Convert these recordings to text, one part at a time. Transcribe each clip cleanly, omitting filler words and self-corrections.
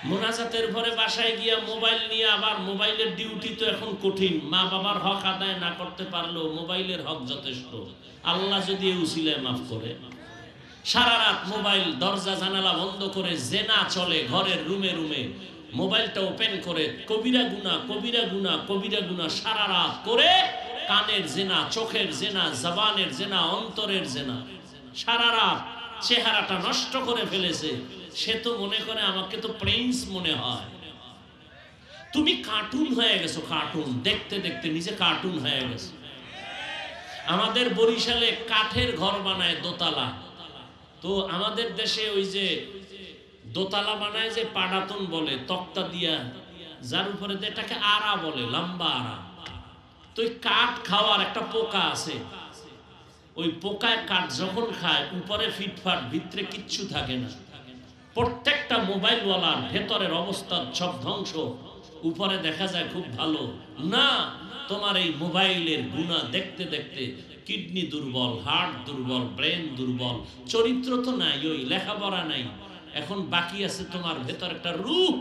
মোনাজাতের পরে বাসায় গিয়া মোবাইল নিয়ে আবার মোবাইলের ডিউটি তো এখন কঠিন, মা বাবার হক আদায় না করতে পারলেও মোবাইলের হক যথেষ্ট। আল্লাহ যদি এই উসিলায় মাফ করে, সারা রাত মোবাইল দরজা জানালা বন্ধ করে জেনা চলে ঘরের রুমে রুমে, মোবাইলটা ওপেন করে কবিরা গুনাহ কবিরা গুনাহ কবিরা গুনাহ সারা রাত করে, কানের জেনা, চোখের জেনা, জবানের জেনা, অন্তরের জেনা, সারা রাত চেহারাটা নষ্ট করে ফেলেছে। সে তো মনে করে আমাকে তো প্রিন্স মনে হয়। তুমি কার্টুন হয়ে গেছো, কার্টুন দেখতে দেখতে নিজে কার্টুন হয়ে গেছে। আমাদের বরিশালে কাঠের ঘর বানায় দোতলা, তো আমাদের দেশে ওই যে দোতলা বানায় যে পাডাতন বলে, তক্তা দিয়া, যার উপরে এটাকে আড়া বলে, লম্বা আড়া। তো ওই কাঠ খাওয়ার একটা পোকা আছে, ওই পোকায় কাঠ যখন খায় উপরে ফিটফাট, ভিতরে কিচ্ছু থাকে না। প্রত্যেকটা মোবাইলওয়ালার ভেতরের অবস্থা সব ধ্বংস, উপরে দেখা যায় খুব ভালো না। তোমার এই মোবাইলের গুনাহ দেখতে দেখতে কিডনি দুর্বল, হার্ট দুর্বল, ব্রেন দুর্বল, চরিত্র তো নাই, ওই লেখাপড়া নাই। এখন বাকি আছে তোমার ভেতর একটা রূহ,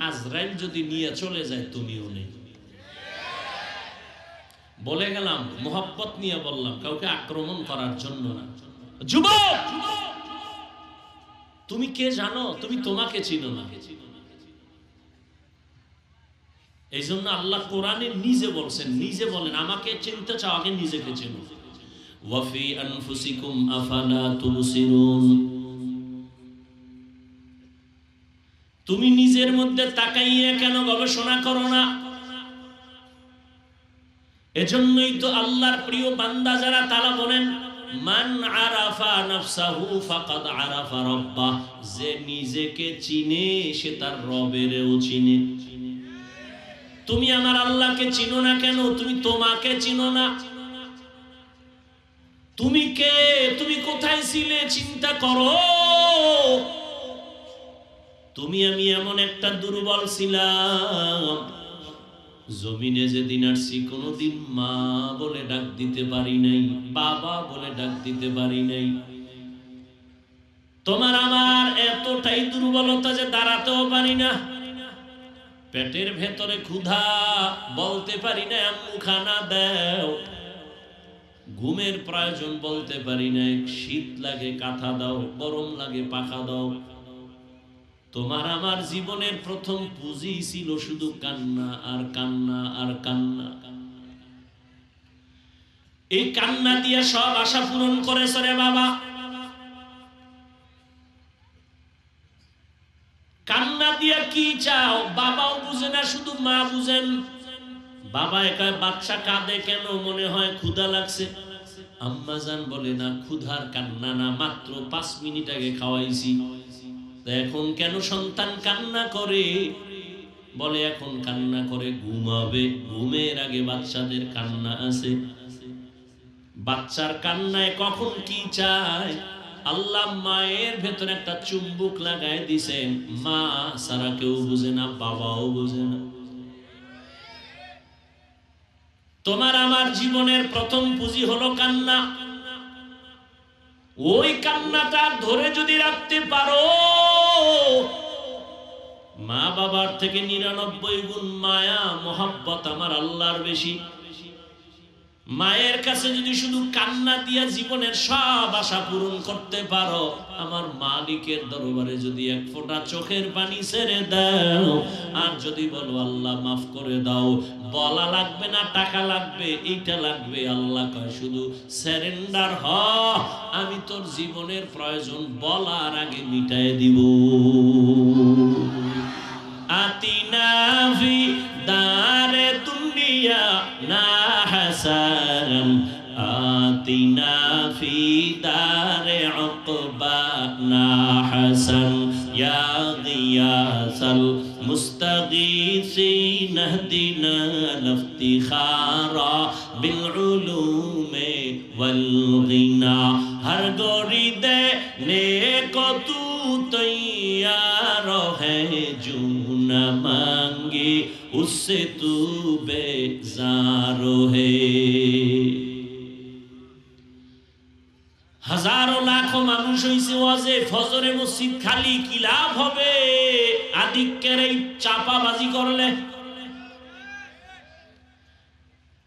আজরাইল যদি নিয়ে চলে যায় তুমিও নেই। বলে গেলাম মোহাব্বত নিয়ে বললাম, কাউকে আক্রমণ করার জন্য না। যুবক, তুমি কে জানো? তুমি তোমাকে চিনো না। এই জন্য আল্লাহ কোরআনে নিজে বলছেন, নিজে বলেন আমাকে চিনতে চাও আগে নিজেকে চিনো। ওয়াফি আনফুসিকুম আফালা তুবসিরুন। তুমি নিজের মধ্যে তাকাইয়া কেন গবেষণা করো না? এজন্যই তো আল্লাহর প্রিয় বান্দা যারা তারা বলেন, মান আরাফা নাফসাহু ফাকাদ আরাফা রাব্বাহ। যে নিজেকে চিনে সে তার রবেরও চিনে। তুমি আমার আল্লাহকে চিনো না কেন? তুমি তোমাকে চিনো না। তুমি কে? তুমি কোথায় ছিলে চিন্তা করো। তুমি আমি এমন একটা দুর্বল ছিলাম, জমিনে যেদিন আসছি কোনোদিন মা বলে ডাক দিতে পারি নাই, বাবা বলে ডাক দিতে পারি নাই। তোমার আমার এতটাই দুর্বলতা যে দাঁড়াতেও পারি না। পেটের ভেতরে ক্ষুধা, বলতে পারি না আম্মু খানা দাও। ঘুমের প্রয়োজন, বলতে পারি না শীত লাগে কাঁথা দাও, গরম লাগে পাখা দাও। তোমার আমার জীবনের প্রথম পুঁজি ছিল শুধু কান্না আর কান্না আর কান্না। এই কান্না দিয়ে সব আশা পূরণ করেছ রে বাবা। কান্না দিয়া কি চাও? বাবাও বুঝে না, শুধু মা বুঝেন। বাবা একা বাচ্চা কাঁদে কেন? মনে হয় ক্ষুধা লাগছে। আম্মা জান বলে না, ক্ষুধার কান্না না, মাত্র 5 মিনিট আগে খাওয়াইছি। এখন কেন সন্তান কান্না করে? বলে এখন কান্না করে ঘুমাবে, ঘুমের আগে বাচ্চাদের কান্না আছে। বাচ্চার কান্নায় কখন কি চায়? আল্লাহ মায়ের ভেতরে একটা চুম্বক লাগায় দিছেন, মা সারা কেউ বুঝে না, বাবাও বুঝে না। তোমার আমার জীবনের প্রথম পুঁজি হলো কান্না। ওই কান্নাটা ধরে যদি রাখতে পারো, মা বাবার থেকে 99 গুণ মায়া মোহাব্বত আমার আল্লাহর বেশি। মায়ের কাছে যদি শুধু কান্না দিয়া জীবনের সব আশা পূরণ করতে পারো, আমার মালিকের দরবারে যদি এক ফোঁটা চোখের পানি ছেড়ে দাও, আর যদি বলো আল্লাহ মাফ করে দাও, বলা লাগবে না টাকা লাগবে, এইটা লাগবে, আল্লাহ কয় শুধু সারেন্ডার হ, আমি তোর জীবনের প্রয়োজন বলার আগে মিটায় দিব। আতিনা ফি দারে দুনিয়া না হাসান, আতিনা ফি দারে উকবা না হাসান, ইয়া গিয়াসাল মুস্তাগীসিন ইহদিনা লিফতিখারা বিল উলুমি ওয়াল গিনা। হর গরি দে নেকো তু তৈয়ার है जो न मांगे उससे तू बेजार है। হাজারো লাখো মানুষ হইছে ওয়াজে ফজরে মসজিদ খালি, কি লাভ হবে? আধিক্যের এই চাপাবাজি করলে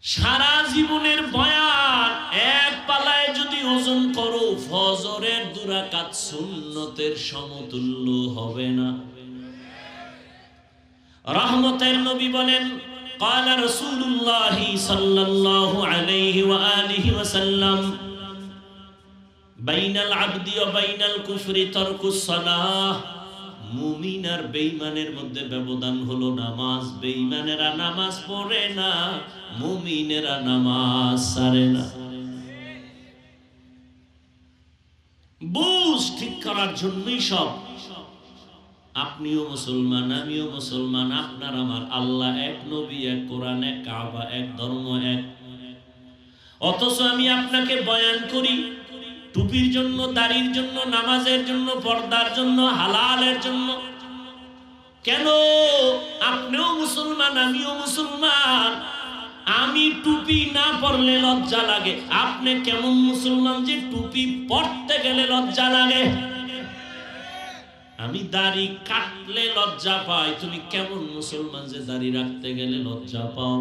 সারা জীবনের বয়ান এক পালায় যদি ওজন করো ফজরের 2 রাকাত সুন্নতের সমতুল্য হবে না। রহমতের নবী বলেন قال رسول الله صلى الله عليه وآله وسلم بين العبد وبين الكفر ترك الصلاة মুমিন আর বেঈমানের মধ্যে ব্যবধান হলো নামাজ। বেঈমানেরা নামাজ পড়ে না, মুমিনেরা নামাজ ছাড়ে না। বুঝ ঠিক করার জন্যই সব। আপনিও মুসলমান, আমিও মুসলমান, আপনার আমার আল্লাহ এক, নবী এক, কোরআন এক, কাবা এক, ধর্ম এক। অথচ আমি আপনাকে বয়ান করি টুপির জন্য, দাড়ির জন্য, নামাজের জন্য, পর্দার জন্য, হালালের জন্য। কেন? আপনিও মুসলমান, আমিও মুসলমান। আমি টুপি না পরলে লজ্জা লাগে। আপনি কেমন মুসলমান যে টুপি পরতে গেলে লজ্জা লাগে? আমি দাড়ি কাটলে লজ্জা পাই, তুমি কেমন মুসলমান যে দাড়ি রাখতে গেলে লজ্জা পাও?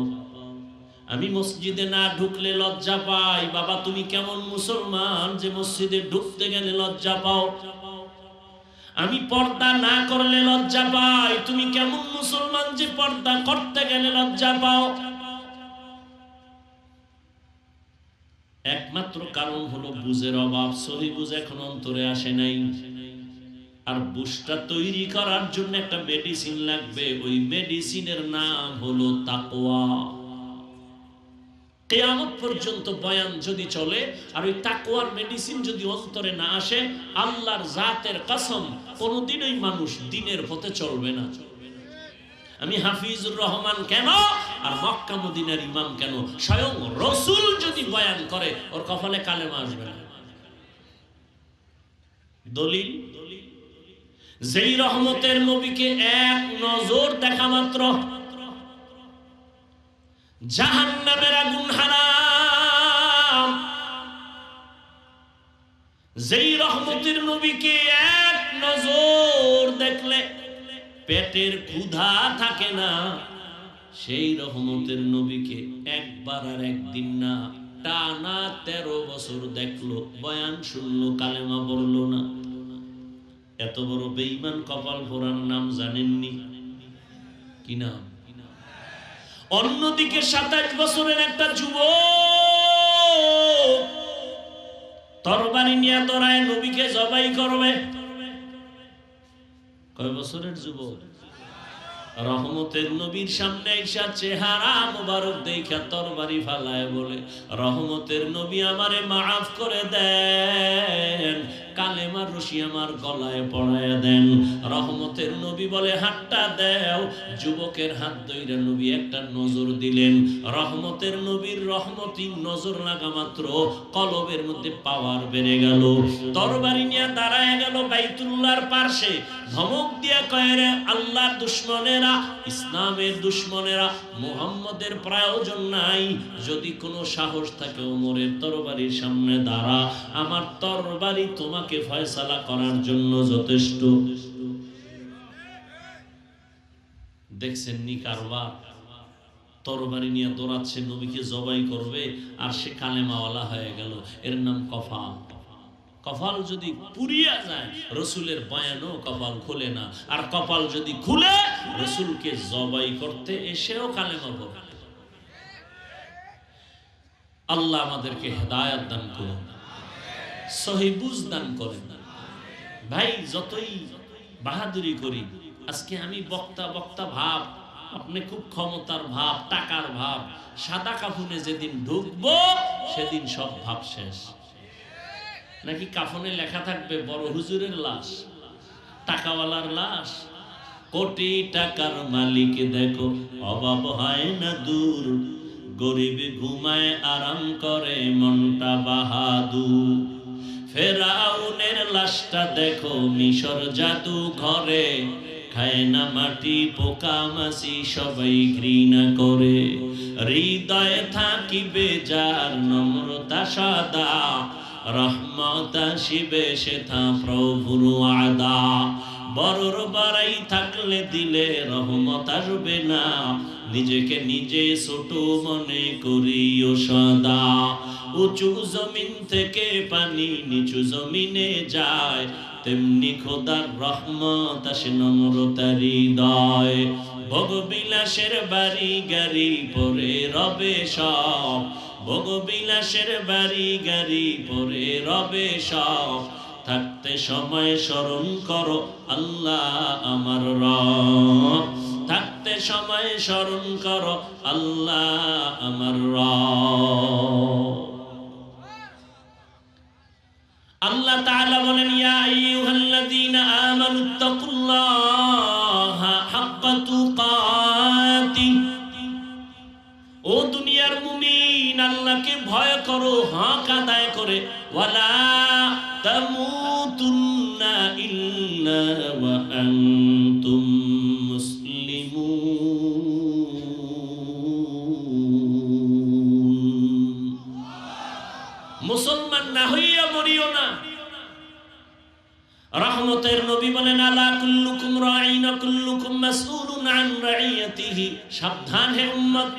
আমি মসজিদে না ঢুকলে লজ্জা পাই, বাবা তুমি কেমন মুসলমান যে মসজিদে ঢুকতে গেলে লজ্জা পাও? আমি পর্দা না করলে লজ্জা পাই, তুমি কেমন মুসলমান যে পর্দা করতে গেলে লজ্জা পাও? একমাত্র কারণ হলো বুঝের অভাব। সহি বুঝ এখন অন্তরে আসে নাই। আর বুঝটা তৈরি করার জন্য একটা মেডিসিন লাগবে। ওই মেডিসিনের নাম হলো তাকওয়া। কিয়ামত পর্যন্ত বয়ান যদি চলে আর ওই তাকওয়ার মেডিসিন যদি অন্তরে না আসে, আল্লাহর জাতের কসম কোনোদিনই মানুষ দ্বীনের পথে চলবে না। আমি হাফিজুর রহমান কেন আর মক্কা মদিনার ইমাম কেন, স্বয়ং রাসূল যদি বয়ান করে ওর কপালে কালেমা আসবে না। দলিল, যেই রহমতের নবীকে এক নজর দেখা মাত্র জাহান্নামের আগুন হারাম, যেই রহমতের নবীকে এক নজর দেখলে পেটের ক্ষুধা থাকে না, সেই রহমতের নবীকে একবার আর একদিন না, টানা 13 বছর দেখলো, বয়ান শুনলো, কালেমা পড়লো না। এত বড় বেঈমান কপাল পোড়ার নাম জানেননি? কি নাম? অন্যদিকে 27 বছরের একটা যুবক তরবারি নিয়ে দৌড়ায় নবীকে জবাই করবে। কয় বছরের যুবক? রহমতের নবীর সামনে এসে চেহারা মোবারক দেখা তরবারি ফালায় বলে, রহমতের নবী আমারে মাফ করে দেন, কালেমার রশি আমার গলায় পড়ায় দেন। রহমতের নবী বলে হাতটা দাও। যুবকের হাত ধইরা নবী একটা নজর দিলেন। রহমতের নবীর রহমতি নজর লাগা মাত্র কলবের মধ্যে পাওয়ার বেড়ে গেল। তরবারি নিয়ে দাঁড়ায় গেল বাইতুল্লাহর পাশে। ধমক দিয়া কয়, রে আল্লাহর দুশমনেরা, ইসলামের দুশমনেরা, মুহাম্মদের প্রয়োজন নাই। যদি কোনো সাহস থাকে ওমরের তরবারির সামনে দাঁড়া, আমার তরবারি তোমাকে ফয়সালা করার জন্য যথেষ্ট। দেখছেন নি কারবার? তরবারি নিয়ে দৌড়াচ্ছে, নবীকে জবাই করবে, আর সে কালেমাওয়ালা হয়ে গেল। এর নাম কফাল। কপাল যদি পুরিয়া যায়, রসুলের বয়ানও কপাল খুলে না। আর কপাল যদি খুলে, রসুলকে জবাই করতে এসেও কালেমা পড়ে। আল্লাহ আমাদেরকে হেদায়েত দান করুন, সহি বুঝ দান করেন। ভাই যতই বাহাদুরি করি, আজকে আমি বক্তা বক্তা ভাব, আপনি খুব ক্ষমতার ভাব, টাকার ভাব, সাদা কাফনে যেদিন ঢুকবো সেদিন সব ভাব শেষ। নাকি কাফনে লেখা থাকবে বড় হুজুরের লাশ, টাকাওয়ালার লাশ, কোটি টাকার মালিক দেখো অভাব হয় না দূর, গরিব ঘুমায় আরাম করে মনটা বাহাদুর। ফেরাউনের লাশটা দেখো মিশর জাদু ঘরে, খায় না মাটি পোকা মাছি সবাই ঘৃণা করে। হৃদয়ে থাকিবে যার নম্রতা সদা, রহমত আসিবে সেথা প্রভুর ওয়াদা। বড়র বাড়াই থাকলে দিলে রহমত আসবে না। নিজেকে নিজে ছোট মনে করিও সদা। উঁচু জমিন থেকে পানি নিচু জমিনে যায়, তেমনি খোদার রহমত আসে নম্রতার হৃদয়। ভোগবিলাসের বাড়ি গাড়ি পরে রবে সব, ভোগবিলাসের বাড়ি গাড়ি পরে রবে সব। থাকতে সময় স্মরণ করো আল্লাহ আমার রব, থাকতে সময় স্মরণ করো আল্লাহ আমার রব। আল্লাহ তাআলা বলেন, ইয়া আইয়ুহাল্লাযীনা আমানুত্তাকুল্লাহা হাক্কা তুকাতি। ও দুনিয়ার মুমিন, আল্লাহকে ভয় করো হক আদায় করে। ওয়ালা তামুতুন্না ইল্লা ওয়া আনতুম মুসলিমুন। মুসলমান না হইয়া মরিও না। রহমতের নবী বলেন, আলা কুল্লুকুম রাঈন ওয়া কুল্লুকুম মাসউলুন আন রাইয়াতিহি। সাবধান হে উম্মত,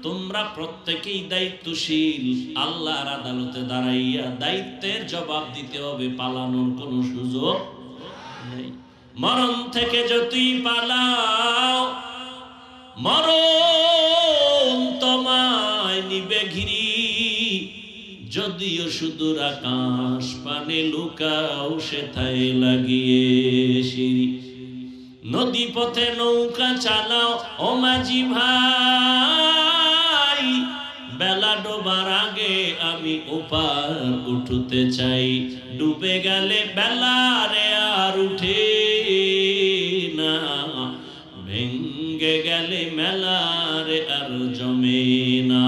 তোমরা প্রত্যেকেই দায়িত্বশীল। আল্লাহর আদালতে দাঁড়াইয়া দায়িত্বের জবাব দিতে হবে, পালানোর কোনো সুযোগ নেই। মরণ থেকে যতই পালাও, মরণ তোমায় নিবে ঘিরি। যদিও সুদূর আকাশ পানে লুকাও, সেথায় লাগিয়ে সিঁড়ি। নদী পথে নৌকা চালাও ও মাঝি ভাই, বেলা ডোবার আগে আমি ওপার উঠতে চাই। ডুবে গেলে বেলারে আর উঠে না, ভেঙ্গে গেলে মেলারে আর জমে না।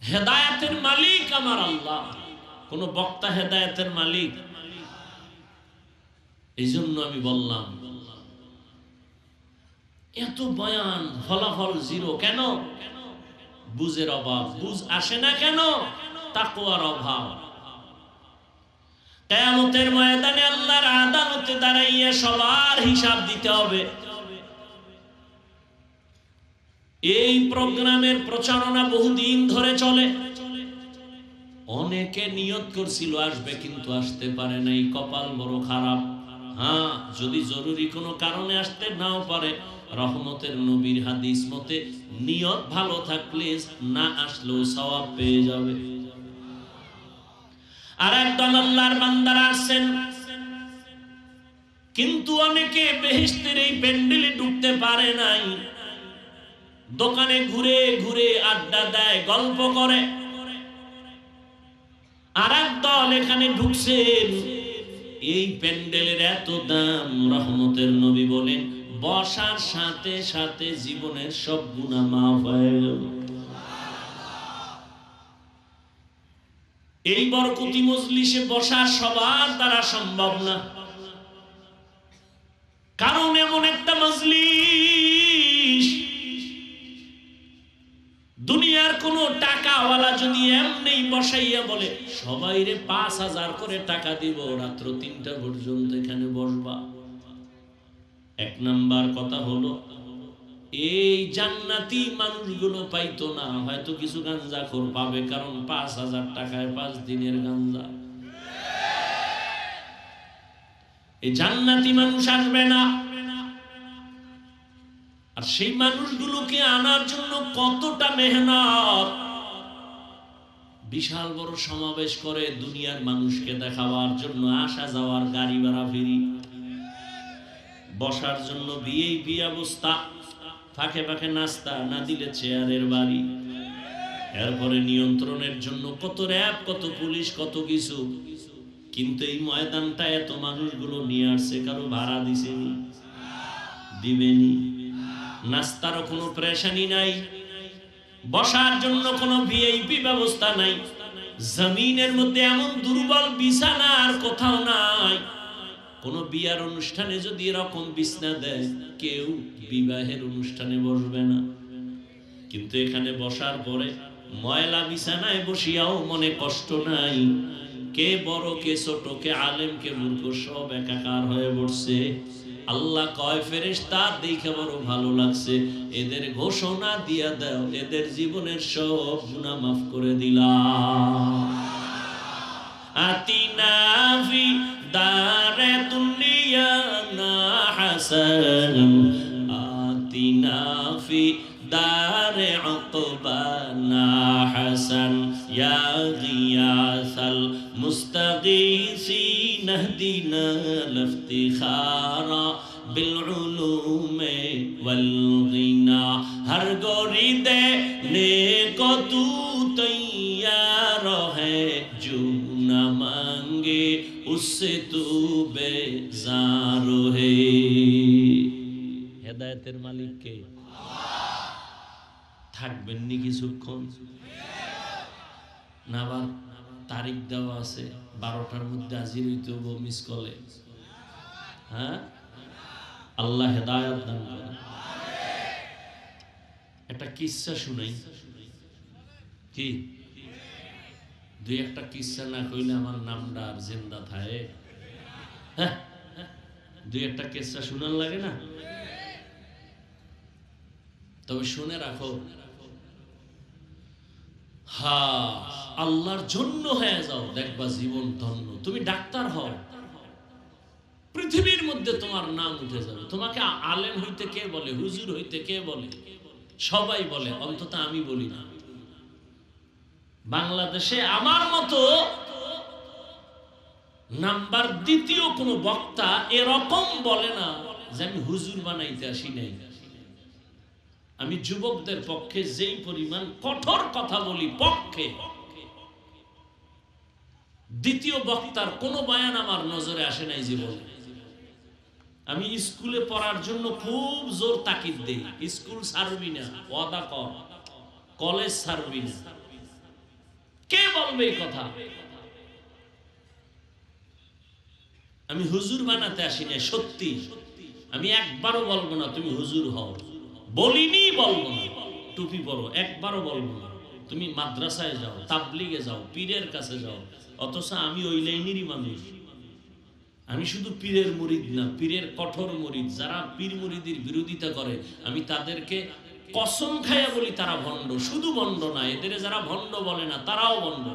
হেদায়েতের মালিক আমার আল্লাহ। কোন বক্তা হেদায়েতের মালিক? এই জন্য আমি বললাম, এত বয়ান ফলাফল জিরো কেন? বুঝের অভাব। বুঝ আসে না কেন? তাকওয়ার অভাব। কিয়ামতের ময়দানে আল্লাহর আদালতে দাঁড়াইয়া সবার হিসাব দিতে হবে। এই প্রোগ্রামের প্রচারণা বহুদিন ধরে চলে। অনেকে নিয়ত করছিল আসবে, কিন্তু আসতে পারে নাই, কপাল বড় খারাপ। হ্যাঁ, যদি জরুরি কোনো কারণে আসতে নাও পারে, রহমতের নবীর হাদিস মতে নিয়ত ভালো থাকলে না আসলেও সওয়াব পেয়ে যাবে। আর একদল আল্লাহর বান্দারা আসছেন, কিন্তু অনেকে বেহেশতের এই প্যান্ডেলে ঢুকতে পারে নাই। দোকানে ঘুরে ঘুরে আড্ডা দেয়, গল্প করে। আর একদল এখানে ঢুকছেন, এই প্যান্ডেলের এত দাম। রহমতের নবী বলেন, বসার সাথে সাথে জীবনের সব গুনাহ মাফ হয়ে গেল। এই বরকতি মজলিসে বসা সবার দ্বারা সম্ভব না, কারণ এমন একটা মজলিস, দুনিয়ার কোন টাকাওয়ালা যদি এমনি বসাইয়া বলে সবাইরে ৫,০০০ করে টাকা দিব, রাত্র ৩টা পর্যন্ত এখানে বসবা। এক নাম্বার কথা হলো, এই জান্নাতি মানুষগুলো পাইতো না, হয়তো কিছু গাঞ্জাখোর পাবে, কারণ ৫,০০০ টাকায় ৫ দিনের গাঞ্জা। এই জান্নাতি মানুষ আসবে না। আর সেই মানুষগুলোকে আনার জন্য কতটা মেহনত। বিশাল বড় সমাবেশ করে দুনিয়ার মানুষকে দেখাবার জন্য, আসা যাওয়ার গাড়ি ভাড়া ফেরি, বসার জন্য ভিআইপি অবস্থা, ফাঁকে ফাঁকে নাস্তা, না দিলে চেয়ারের বাড়ি, এরপরে নিয়ন্ত্রণের জন্য কত র‍্যাব, কত পুলিশ, কত কিছু। কিন্তু এই ময়দানটা এত মানুষগুলো নিয়ে আসছে, কারো ভাড়া দিছেনি, দিবেনি। নাস্তারও কোনো প্রেশানি নাই, বসার জন্য কোনো ভিআইপি ব্যবস্থা নাই। জমিনের মধ্যে এমন দুর্বল বিছানা আর কোথাও নাই। কোন বিয়ার অনুষ্ঠানে যদি এরকম বিছানা দেয়, কেউ বিবাহের অনুষ্ঠানে বসবে না। কিন্তু এখানে বসার পরে ময়লা বিছানায় বসিয়াও মনে কষ্ট নাই। কে বড় কে ছোট, কে আলেম কে মূর্খ, সব একাকার হয়ে পড়ছে। আল্লাহ কয় ফেরেশতা দেখে বড় ভালো লাগছে, এদের ঘোষণা দিয়া দাও এদের জীবনের সব গুনাহ মাফ করে দিলাম। আতিনা ফি দারে দুনিয়া না হাসান, আতিনা ফি দারে উকবানা হাসান, ইয়া গিয়াসাল মুস্তাগীসিন ইহদিনা লিফতিখারা বিল উলুমে ওয়াল গিনা। হর গোরি দেনে কো তু তৈয়ার হ্যায়, जो न मांगे उससे तू बेजार है। হেদায়েতের মালিক কে? থাকবেন নি কিছুক্ষণ না? আবার তারিখ দেওয়া আছে 12টার মধ্যে হাজির হইতে হবে মিস কলে। হ্যাঁ, আল্লাহ হেদায়েত দান করেন। একটা কিসসা শুনাই। কি দুই একটা কিসসা না কইলে আমার নামটা আর জিন্দা থাকে? হ্যাঁ, দুই একটা কিসসা শোনার লাগে না? তবে শুনে রাখো, হ্যাঁ, আল্লাহর জন্য হয়ে যাও, দেখবা জীবন ধন্য। তুমি ডাক্তার হও, পৃথিবীর মধ্যে তোমার নাম উঠে যাবে। তোমাকে আলেম হইতে কে বলে, হুজুর হইতে কে বলে? সবাই বলে, অন্তত আমি বলি না। বাংলাদেশে আমার মতো নাম্বার দ্বিতীয় কোন বক্তা এরকম বলে না যে আমি হুজুর বানাইতে আসি নাই। আমি যুবকদের পক্ষে যেই পরিমাণ কঠোর কথা বলি, পক্ষে দ্বিতীয় বক্তার কোন বয়ান আমার নজরে আসে নাই জীবনে। আমি স্কুলে পড়ার জন্য খুব জোর তাকিদ দেই, স্কুল ছাড়বি না, ওয়াদা কর, কলেজ ছাড়বি না। কে বলবে এই কথা? আমি হুজুর বানাতে আসি না, সত্যি। আমি একবারও বলবো না তুমি হুজুর হও, বলিনি, বলবো না। টুপি পরো, একবারও বলবো না। তুমি মাদ্রাসায় যাও, তাবলিগে যাও, পীরের কাছে যাও। অথচ আমি ওই লাইনেরই মানুষ। আমি শুধু পীরের মুরিদ না, পীরের কঠোর মুরিদ। যারা পীর মুরিদের বিরোধিতা করে আমি তাদেরকে কসম খাইয়া বলি তারা ভণ্ড। শুধু ভণ্ড না, এদের যারা ভণ্ড বলে না তারাও ভণ্ড।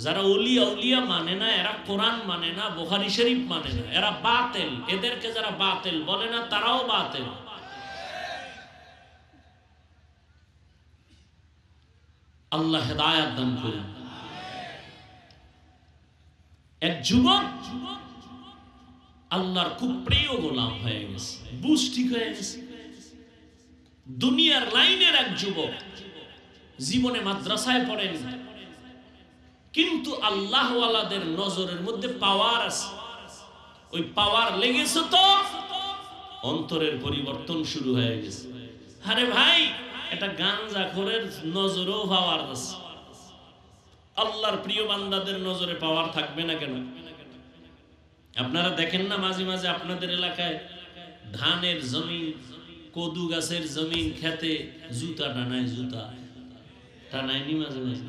যারা ওলিয়া উলিয়া মানে না, এরা কোরআন মানে না, বুখারী শরীফ মানে না, এরা বাতিল। এদেরকে যারা বাতিল বলে না তারাও বাতিল। আল্লাহ হেদায়েত দান করুন। এক যুবক আল্লাহর খুব প্রিয় গোলাম হয়ে গেছে, বুঝ ঠিক হয়ে গেছে। দুনিয়ার লাইনের এক যুবক, জীবনে মাদ্রাসায় পড়েন, কিন্তু আল্লাহ ওয়ালাদের নজরের মধ্যে পাওয়ার আছে। ওই পাওয়ার লেগেছে তো অন্তরের পরিবর্তন শুরু হয়ে গেছে। আরে ভাই, এটা গাঞ্জাখোরের নজরেও পাওয়ার আছে। আল্লাহর প্রিয় বান্দাদের নজরে পাওয়ার থাকবে না কেন? আপনারা দেখেন না মাঝে মাঝে আপনাদের এলাকায় ধানের জমিন, কদু গাছের জমিন, খেতে জুতা টানায়, জুতা টানায়নি মাঝে মাঝে?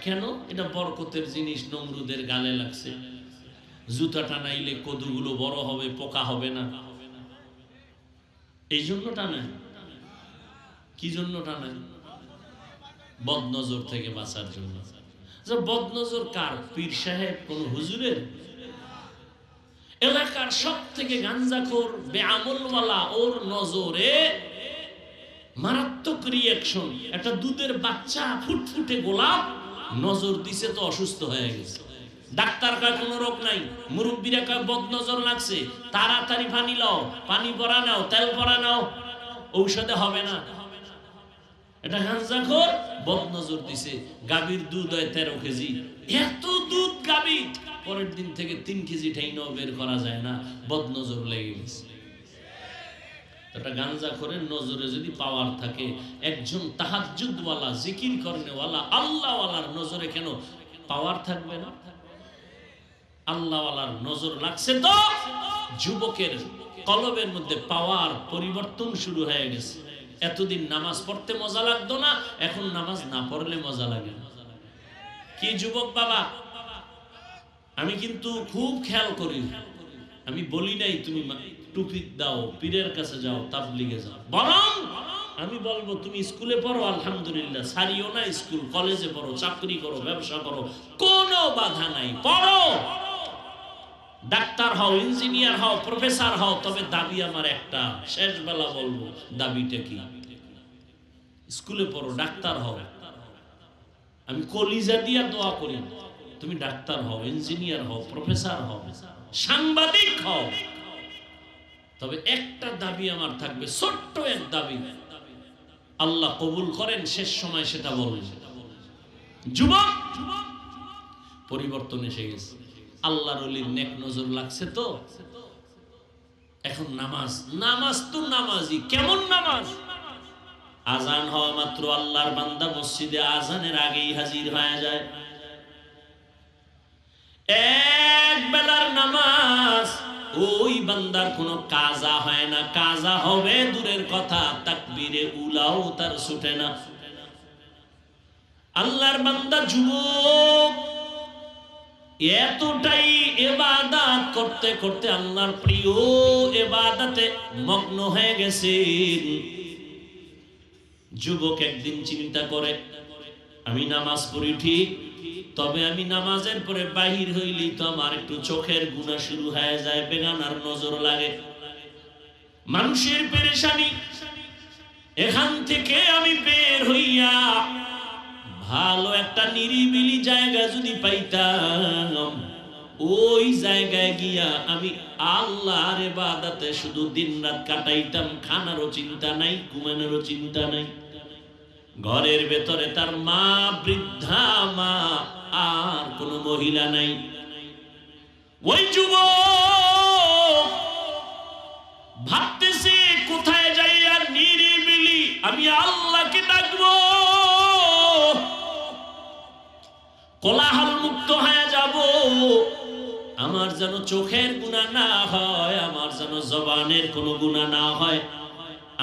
কেন? এটা বরকতের জিনিস, নমরুদের গালে লাগছে। জুতা টানাইলে কদুগুলো বড় হবে, পোকা হবে না, এই জন্য টানায়। কি জন্য টানায়? বদনজর থেকে বাঁচার জন্য। বদনজর কার? পীর সাহেব কোন হুজুরের? এলাকার সব থেকে গাঞ্জাখোর বেআমলওয়ালা, ওর নজরে মারাত্মক রিয়াকশন। একটা দুধের বাচ্চা, ফুটফুটে গোলাপ, নজর দিছে তো অসুস্থ হয়ে গেছে। ডাক্তার কয় কোনো রোগ নাই, মুরব্বীরা কয় বদনজর লাগছে, তাড়াতাড়ি পানি লাও, পানি পরা নাও, তেল পরা নাও, ঔষধে হবে না। এটা গাঞ্জাখোর বদনজর দিছে। গাভীর দুধ হয় 13 কেজি, এত দুধ গাভী, পরের দিন থেকে 3 কেজি ঠাইনাও বের করা যায় না, বদনজর লেগে গেছে। এটা গাঞ্জাখোরের নজরে যদি পাওয়ার থাকে, একজন তাহাজ্জুদওয়ালা, জিকির করনেওয়ালা, আল্লাহওয়ালার নজরে কেন পাওয়ার থাকবে না? আল্লাহওয়ালার নজর লাগছে তো যুবকের কলবের মধ্যে পাওয়ার পরিবর্তন শুরু হয়ে গেছে। এতদিন নামাজ পড়তে মজা লাগতো না, এখন নামাজ না পড়লে মজা লাগে। কি যুবক বাবা, আমি কিন্তু খুব খেয়াল করি, আমি বলি নাই তুমি টুপি দাও, পীরের কাছে যাও, তাবলিগে যাও, বরং আমি বলবো তুমি স্কুলে পড়ো আলহামদুলিল্লাহ, সারিও না স্কুল, কলেজে পড়ো, চাকরি করো, ব্যবসা করো, কোনো বাধা নাই, পড়ো, ডাক্তার হও, ইঞ্জিনিয়ার হও, প্রফেসর হও, তবে দাবি আমার একটা, শেষ বেলা বলবো দাবিটা কি, স্কুলে পড়ো, ডাক্তার হও। আমি কলিজা দিয়া দোয়া করি তুমি ডাক্তার হও, ইঞ্জিনিয়ার হও, প্রফেসর হও, সাংবাদিক হও, তবে একটা দাবি আমার থাকবে, ছোট্ট এক দাবি, আল্লাহ কবুল করেন শেষ সময় সেটা বলবেন। যুবক, পরিবর্তন এসে গেছে, আল্লাহর ওলির নেক নজর লাগছে, তো এখন নামাজ, নামাজ তো নামাজি, কেমন নামাজ? আজান হওয়া মাত্র আল্লাহর বান্দা মসজিদে আজানের আগেই হাজির হয়ে যায়। এক বেলার নামাজ, ওই বান্দার কোনো কাজা হয় না, কাজা হবে দূরের কথা, তাকবীরে উলাও তার ছুটে না। আল্লাহর বান্দা যুবক এতটাই ইবাদত করতে করতে আল্লাহর প্রিয় ইবাদতে মগ্ন হয়ে গেছে। যুবক একদিন চিন্তা করে, আমি নামাজ পড়ি ঠিক, তবে আমি নামাজের পরে বাহির হইলি তো আমার একটু চোখের গুনাহ শুরু হয়ে যায়, বেগানার নজর লাগে, মানুষের পেরেশানি, এখান থেকে আমি বের হইয়া ভালো একটা নিরিবিলি জায়গা যদি পাইতাম, ওই জায়গায় গিয়া আমি আল্লাহর ইবাদতে শুধু দিনরাত কাটাইতাম, খানারও চিন্তা নাই, ঘুমানোরও চিন্তা নাই। ঘরের ভেতরে তার মা, বৃদ্ধা মা, আর কোনো মহিলা নাই। ওই যুবক ভাবতেছে কোথায় যাই আর নিরিবিলি আমি আল্লাহকে ডাকবো, কোলাহল মুক্ত হয়ে যাব, আমার যেন চোখের গুনাহ না হয়, আমার যেন জবানের কোনো গুনাহ না হয়।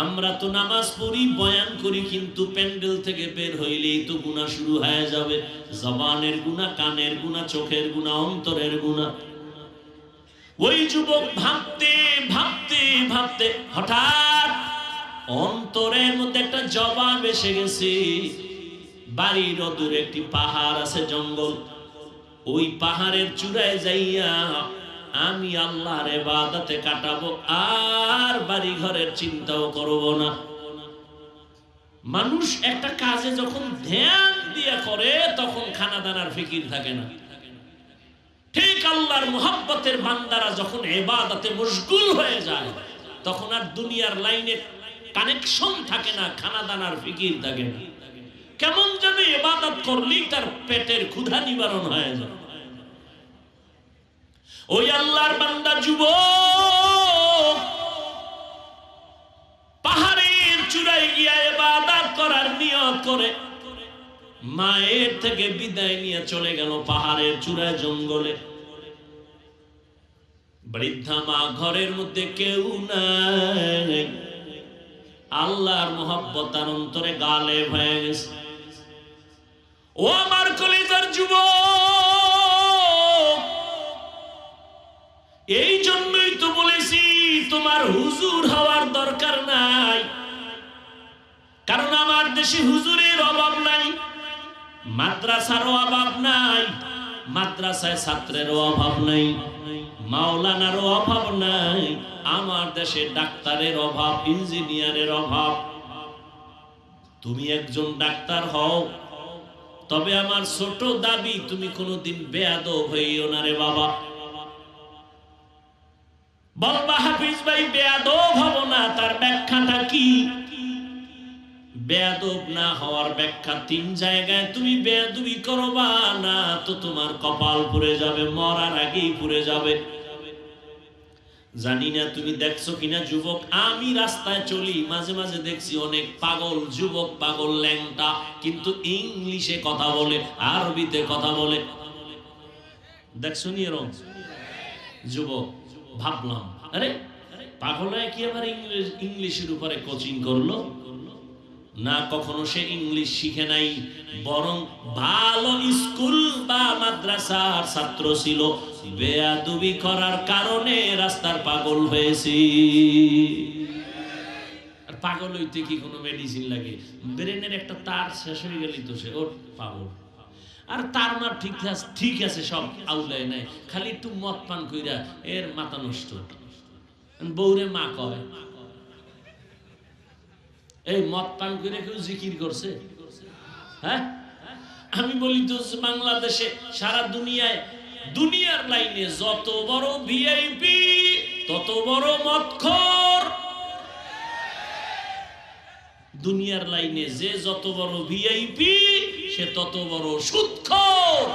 আমরা তো নামাজ পড়ি, বয়ান করি, কিন্তু প্যান্ডেল থেকে বের হইলেই তো গুনাহ শুরু হয়ে যাবে, জবানের গুনাহ, কানের গুনাহ, চোখের গুনাহ, অন্তরের গুনাহ। ওই যুবক ভাবতে ভাবতে ভাবতে হঠাৎ অন্তরের মধ্যে একটা জবাব এসে গেছে। বাড়ির দূরে একটি পাহাড় আছে, জঙ্গল, ওই পাহাড়ের চূড়ায় যাইয়া আমি আল্লাহর ইবাদতে কাটাবো, আর বাড়ি ঘরের চিন্তাও করব না। মানুষ একটা কাজে যখন ধ্যান দিয়া করে তখন খানা দানার ফিকির থাকে না। ঠিক আল্লাহর মুহাব্বতের বান্দারা যখন ইবাদতে মশগুল হয়ে যায় তখন আর দুনিয়ার লাইনে কানেকশন থাকে না, খানা দানার ফিকির থাকে না। কেমন যেন ইবাদত করলেই তার পেটের ক্ষুধা নিবারণ হয়ে যায়। ওই আল্লাহর বান্দা যুবক পাহাড়ের চূড়ায় গিয়া ইবাদত করার নিয়ত করে মায়ের থেকে বিদায় নিয়ে চলে গেল পাহাড়ের চূড়ায়, জঙ্গলে। বৃদ্ধা মা, ঘরের মধ্যে কেউ নাই, আল্লাহর মুহাব্বত তার অন্তরে গালেব হয়ে গেছে। ও আমার কলিজার যুবক, এই জন্যই তো বলেছি তোমার হুজুর হওয়ার দরকার নাই, কারণ আমার দেশে হুজুরের অভাব নাই, মাদ্রাসারও অভাব নাই, মাদ্রাসায় ছাত্রেরও অভাব নাই, মাওলানারও অভাব নাই, আমার দেশে ডাক্তারের অভাব, ইঞ্জিনিয়ারের অভাব। তুমি একজন ডাক্তার হও, তবে আমার ছোট দাবি তুমি কোনোদিন বেয়াদব হইও না রে বাবা। বলবা হাফিজ ভাই বেয়াদব হব না, তার ব্যাখ্যাটা কি? বেয়াদব না হওয়ার ব্যাখ্যা 3 জায়গায়। তুমি বেয়াদবি করবা না তো তোমার কপাল পুড়ে যাবে, মরার আগেই পুড়ে যাবে। জানি না তুমি দেখছো কিনা যুবক, আমি রাস্তায় চলি, মাঝে মাঝে দেখছি অনেক পাগল যুবক, পাগল ল্যাংটা, কিন্তু ইংলিশে কথা বলে, আরবিতে কথা বলে। দেখছো নি এরকম যুবক? ভাবলাম আরে পাগল কি আবার ইংলিশের উপরে কোচিং করলো? না কখনো সে ইংলিশ শিখে নাই, বরং ভালো স্কুল বা মাদ্রাসার ছাত্র ছিল, বেয়াদবি করার কারণে রাস্তার পাগল হয়েছে। আর পাগল হইতে কি কোনো মেডিসিন লাগে? ব্রেনের একটা তার শেষ হয়ে গেলেই তো সে ওর পাগল। আর তার মা ঠিক আছে সব আউলায় নাই, খালি একটু মদ পান কইরা এর মাথা নষ্ট। বউরে মা কয়, এই মদ পান করে কেউ জিকির করছে? হ্যাঁ, আমি বলি তো বাংলাদেশে সারা দুনিয়ার লাইনে যত বড় ভিআইপি তত বড় মদখোর। দুনিয়ার লাইনে যে যত বড় ভিআইপি সে তত বড় সুদখোর।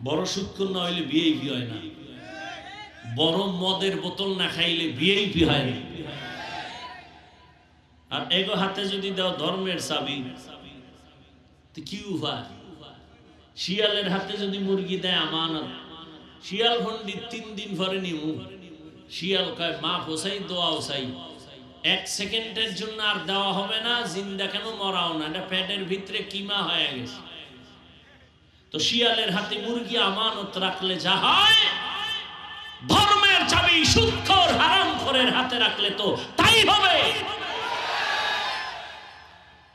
বড় সুদখোর না হইলে ভিআইপি হয় না, বড় মদের বোতল না খাইলে ভিআইপি হয় না। আর এগো হাতে যদি দাও ধর্মের চাবি, কি উপায়? শিয়ালের হাতে যদি মুরগি দেয় আমানত, শিয়াল ফন্ডি 3 দিন পরে নিমু, শিয়াল কয় মা ফসাই দোয়াও চাই, 1 সেকেন্ডের জন্য আর দেওয়া হবে না, জিন্দা কেন মরাও না, এটা পেটের ভিতরে কিমা হয়ে গেছে। তো শিয়ালের হাতে মুরগি আমানত রাখলে যা হয়, ধর্মের চাবি সুদখোর হারামখোরের হাতে রাখলে তো তাই হবে।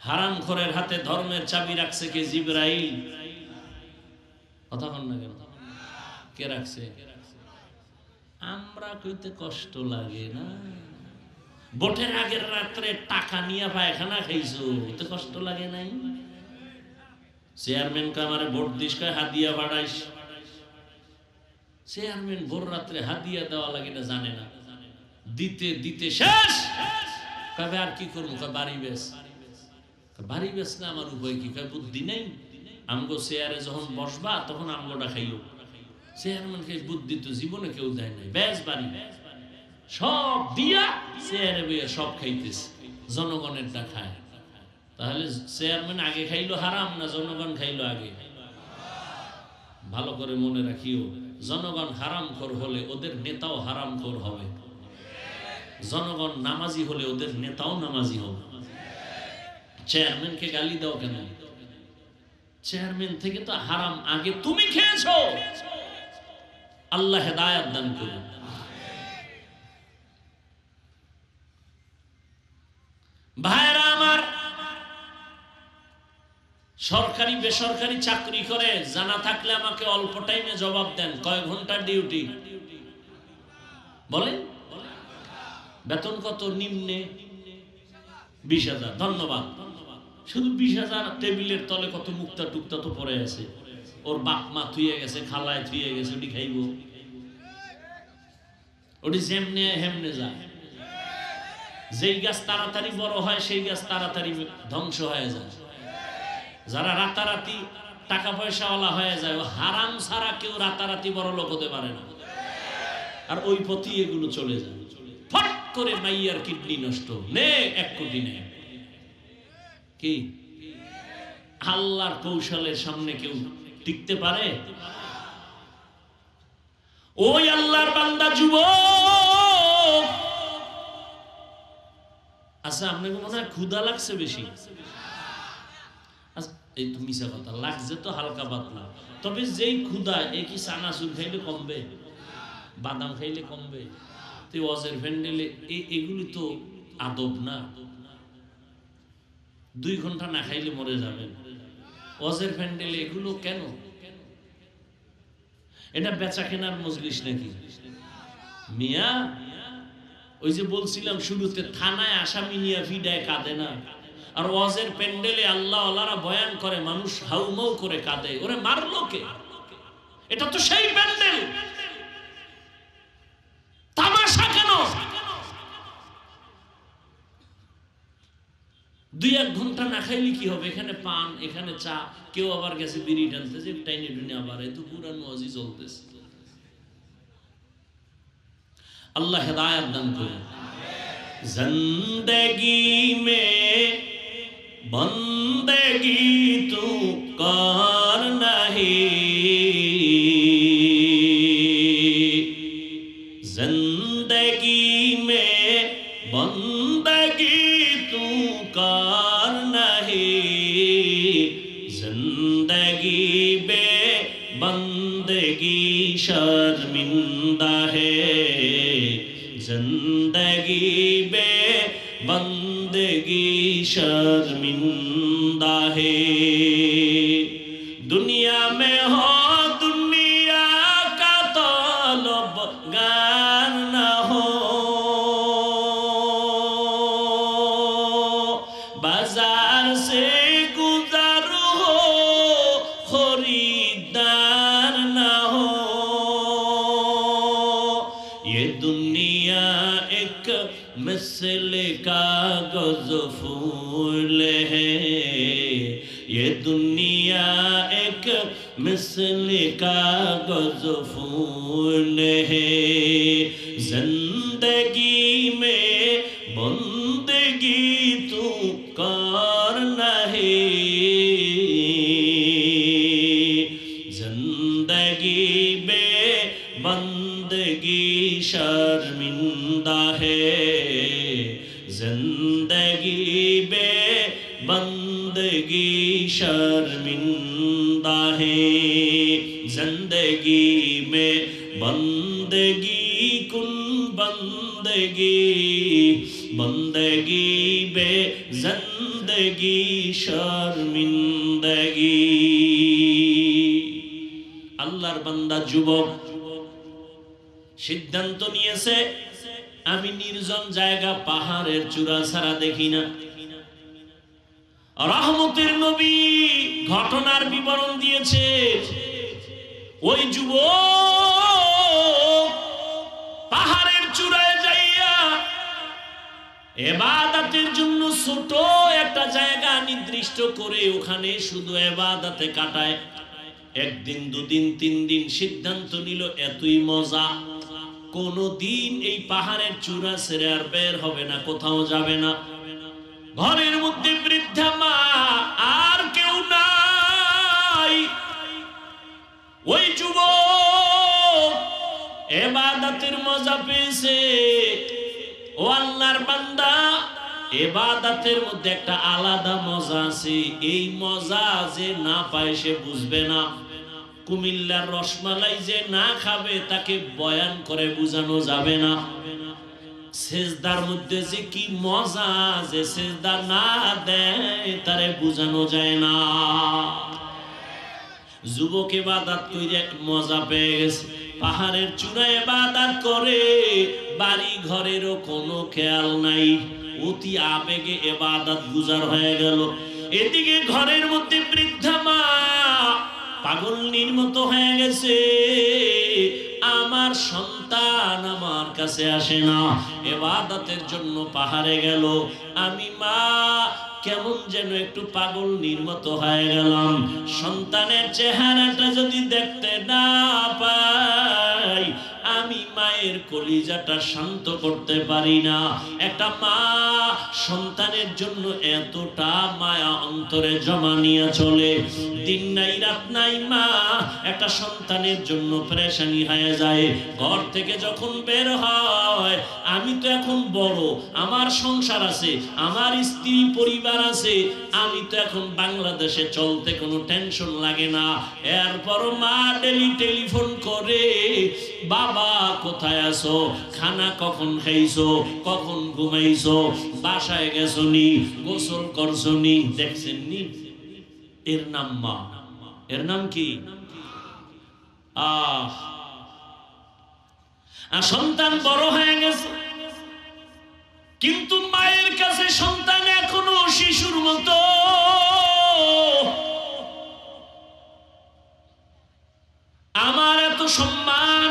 হারামখোরের হাতে ধর্মের চাবি রাখছে কে? জিবরাইল। কথা বল না কেন? কে রাখছে? আমরা কইতে কষ্ট লাগে না? ভোটের আগের রাত্রে টাকা নিয়ে পায়খানা খাইছো, তো কষ্ট লাগে নাই? চেয়ারম্যান কে আমারে ভোট দিস, কয় হাদিয়া বাড়াইস। চেয়ারম্যান ভোর রাত্রে হাদিয়া দেওয়া লাগে না জানে না, দিতে দিতে শেষ। কবে আর কি করবো? বাড়ি বেশ। বাড়ি বেশ না আমার উপায় কি? কয় বুদ্ধি নেই, আমগো চেয়ারে যখন বসবা তখন আমগোটা খাইও। চেয়ারম্যানকে বুদ্ধি তো জীবনে কেউ দেয় নাই। বেশ বাড়ি সব দিয়া চেয়ারে বইয়া সব খাইতেছে, জনগণেরটা খায়। তাহলে চেয়ারম্যান আগে খাইলো হারাম না জনগণ খাইলো আগে? ভালো করে মনে রাখিও, জনগণ হারামখোর হলে ওদের নেতাও হারামখোর হবে, জনগণ নামাজি হলে ওদের নেতাও নামাজি হবে। চেয়ারম্যানকে গালি দাও কেন? চেয়ারম্যান থেকে তো হারাম আগে তুমি খেয়েছো। আল্লাহ হেদায়েত দান করুন। ভাইরা আমার, সরকারি বেসরকারি চাকরি করে জানা থাকলে আমাকে অল্প টাইমে জবাব দেন, কয় ঘন্টার ডিউটি বলেন? বেতন কত? নিম্নে 20,000। ধন্যবাদ। শুধু 20,000। টেবিলের তলে কত মুক্তা টুকতা তো পড়ে আছে, ওর বাপ মা থুয়ে গেছে, খালায় থুয়ে গেছে, ওটি খাইব? ওটি যেমনে হেমনে যায়। যেই গাছ তাড়াতাড়ি বড় হয় সেই গাছ তাড়াতাড়ি ধ্বংস হয়ে যায়। যারা রাতারাতি টাকা পয়সাওয়ালা হয়ে যায়, হারাম ছাড়া কেউ রাতারাতি বড় লোক হতে পারে না। আর ওই পথে এগুলো চলে যায়। ফট করে মাইয়ার কিডনি নষ্ট, নে 1 কোটি নে। কি আল্লাহর কৌশলের সামনে কেউ টিকতে পারে? ওই আল্লাহর বান্দা যুবক, আচ্ছা আপনাকে মনে হয় ক্ষুধা লাগছে বেশি? এই তো মিশা কথা, লাগছে তো হালকা পাতলা। তবে যেই ক্ষুধা, এই কি চানাচুর খাইলে কমবে? বাদাম খাইলে কমবে? তো ওয়াজের ভ্যান্ডেলে এগুলি তো আদব না। 2 ঘন্টা না খাইলে মরে যাবেন। ওয়াজের ভ্যান্ডেলে এগুলো কেন? এটা বেচা কেনার মজলিস নাকি মিয়া? ওই যে বলছিলাম শুরুতে, থানায় আসামি নিয়ে ফিডায় কাঁদে না, আর ওয়াজের প্যান্ডেলে আল্লাহ আল্লাহরা বয়ান করে মানুষ হাউমাউ করে কাঁদে। ওরে মারলো কে? এটা তো সেই প্যান্ডেল, তামাশা কেন? 2-1 ঘন্টা না খাইলে কি হবে? এখানে পান, এখানে চা, কেউ আবার গেছে বিড়ি টানতেছে, টাইনে টুনে আবার এই তো পুরান ওয়াজি চলতেছে। আল্লাহ হেদায়েত দান করুন। জিন্দেগি মে বন্দেগি তু কর নাহি, জিন্দেগি মে বন্দেগি बंदगी शर्मिंदा है, जिंदगी बे बंदगी शर्मिंदा है। दुनिया में हो दुनिया का तलबगार न हो, बाजार से गुजर हो खरीदार न हो। ये दुनिया एक मिसल कागज फूल है, ये दुनिया एक मिसल कागज फूल है। जिंदगी में बंदगी तू करना है, जिंदगी में बंदगी शर्मिंदा है, जिंदगी बे बंदगी शर्मिंदा है। जिंदगी में बंदगी कुन बंदगी, बंदगी बे जिंदगी शर्मिंदगी। আল্লাহর বান্দা যুবক সিদ্ধান্ত নিয়েছে, আমি নির্জন জায়গা পাহাড়ের চূড়া ছাড়া দেখি না। রহমতের নবী ঘটনার বিবরণ দিয়েছে। ওই যুবক পাহাড়ের চূড়ায় যাইয়া ইবাদতের জন্য ছোট একটা জায়গা নির্দিষ্ট করে ওখানে শুধু ইবাদতে কাটায়। একদিন দুদিন তিন দিন সিদ্ধান্ত নিল এতই মজা, কোনদিন এই পাহাড়ের চূড়া ছেড়ে আর বের হবে না, কোথাও যাবে না। ঘরের মধ্যে বৃদ্ধা মা, আর কেউ নাই। ওই যুবক ইবাদতের মজা পেয়েছে। ও আল্লাহর বান্দা, ইবাদতের মধ্যে একটা আলাদা মজা আছে, এই মজা যে না পায় সে বুঝবে না। কুমিল্লার রসমালাই যে না খাবে তাকে বয়ান করে বোঝানো যাবে না। সেজদার মধ্যে যে কি মজা, যে সেজদা না দেয় তারে বোঝানো যায় না। যুবক ইবাদত করে মজা পেয়ে গেছে, পাহাড়ের চূড়ায় ইবাদত করে, বাড়ি ঘরেরও কোনো খেয়াল নাই, অতি আবেগে ইবাদত গুজার হয়ে গেল। এদিকে ঘরের মধ্যে বৃদ্ধা মা পাগলনির মতো হয়ে গেছে, আমার সন্তান আমার কাছে আসে না, ইবাদতের জন্য পাহাড়ে গেল, আমি মা কেমন যেন একটু পাগলনির মতো হয়ে গেলাম। সন্তানের চেহারাটা যদি দেখতে না পাই, আমি মায়ের কলিজাটা শান্ত করতে পারি না। একটা মা সন্তানের জন্য এতটা মায়া অন্তরে জমা নিয়ে চলে, দিন নাই রাত নাই মা একটা সন্তানের জন্য পেরেশানি হয়ে যায়। ঘর থেকে যখন বের হয়, আমি তো এখন বড়, আমার সংসার আছে, আমার স্ত্রী পরিবার আছে, আমি তো এখন বাংলাদেশে চলতে কোনো টেনশন লাগে না। এরপর মা ডেলি টেলিফোন করে, বাবা কোথায় আছো, খানা কখন খাইছো, কখন ঘুমাইছো, বাসায় গেছো নি, গোসল করছো নি, দেখছেন নি? এর নাম মা। এর নাম কি? সন্তান বড় হয়ে গেছে, কিন্তু মায়ের কাছে সন্তান এখনো শিশুর মতো। আমার এত সম্মান,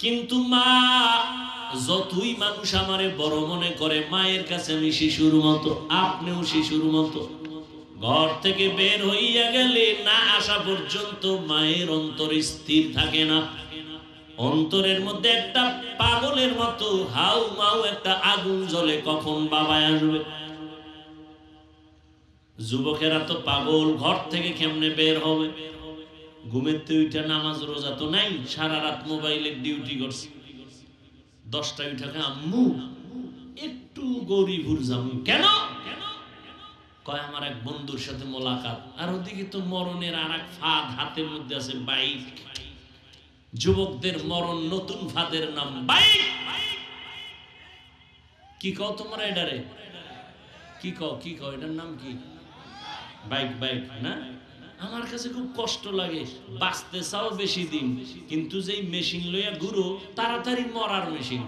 কিন্তু মা যতই মানুষ আমারে বড় মনে করে, মায়ের কাছে আমি শিশুর মতো। আপনিও শিশুর মতো। ঘর থেকে বের হইয়া গেলে না আসা পর্যন্ত মায়ের অন্তর স্থির থাকে না। অন্তরের মধ্যে একটা পাগলের মতো হাউ মাউ একটা আগুন জ্বলে, কখন বাবা আসবে। যুবকেরা তো পাগল, ঘর থেকে কেমনে বের হবে? ঘুমের তো উঠা নামাজ রোজা তো নাই, সারা রাত মোবাইলের ডিউটি করছে। 10টায় উঠা আম্মু একটু গরিবুর যাবো। কেন? কয় আমার এক বন্ধুর সাথে মোলাকাত, আর ওদিকে তো মরণের আর এক ফাঁদ হাতের মধ্যে আছে, বাইক। যুবকদের মরণ নতুন ফাঁদের নাম বাইক। কি কও তোমরা এটারে? কি কও এটার নাম কি? বাইক। বাইক না? আমার কাছে খুব কষ্ট লাগে। বাঁচতে চাও বেশি দিন, কিন্তু যেই মেশিন লইয়া ঘুরো তাড়াতাড়ি মরার মেশিন।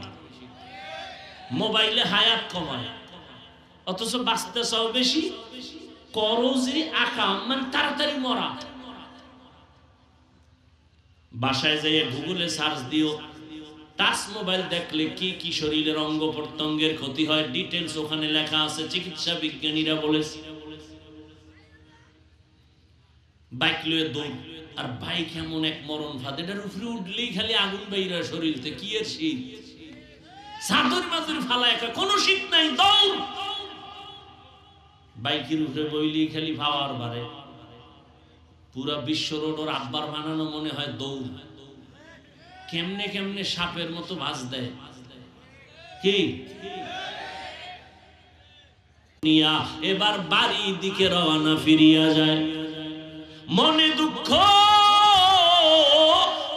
মোবাইলে হায়াত কমায়, অথচ বাঁচতে চাও বেশি, করো যে আকাম, মানে তাড়াতাড়ি মরা। বাসায় যাইয়া গুগলে সার্চ দিও, টাচ মোবাইল দেখলে কি কি শরীরের অঙ্গ প্রত্যঙ্গের ক্ষতি হয়, ডিটেলস ওখানে লেখা আছে। চিকিৎসা বিজ্ঞানীরা বলেছে। বাইক লয়ে দৌড়, আর বাইক এমন এক মরণ ফাঁদ, এটার উপরে উঠলেই খালি আগুন বাইরা শরীরতে। কি এর শীত? চাদর মাদুর ফালা একা, কোনো শীত নাই, দৌড়। বাইকের উপরে বইলেই খালি পাওয়ার বাড়ে। পুরা বিশ্ব রোড ওর আব্বার বানানো মনে হয় দৌড়। কেমনে কেমনে সাপের মতো ভাঁজ দেয়। কি নিয়া এবার বাড়ির দিকে রওনা ফিরিয়া যায়। মনে দুঃখ,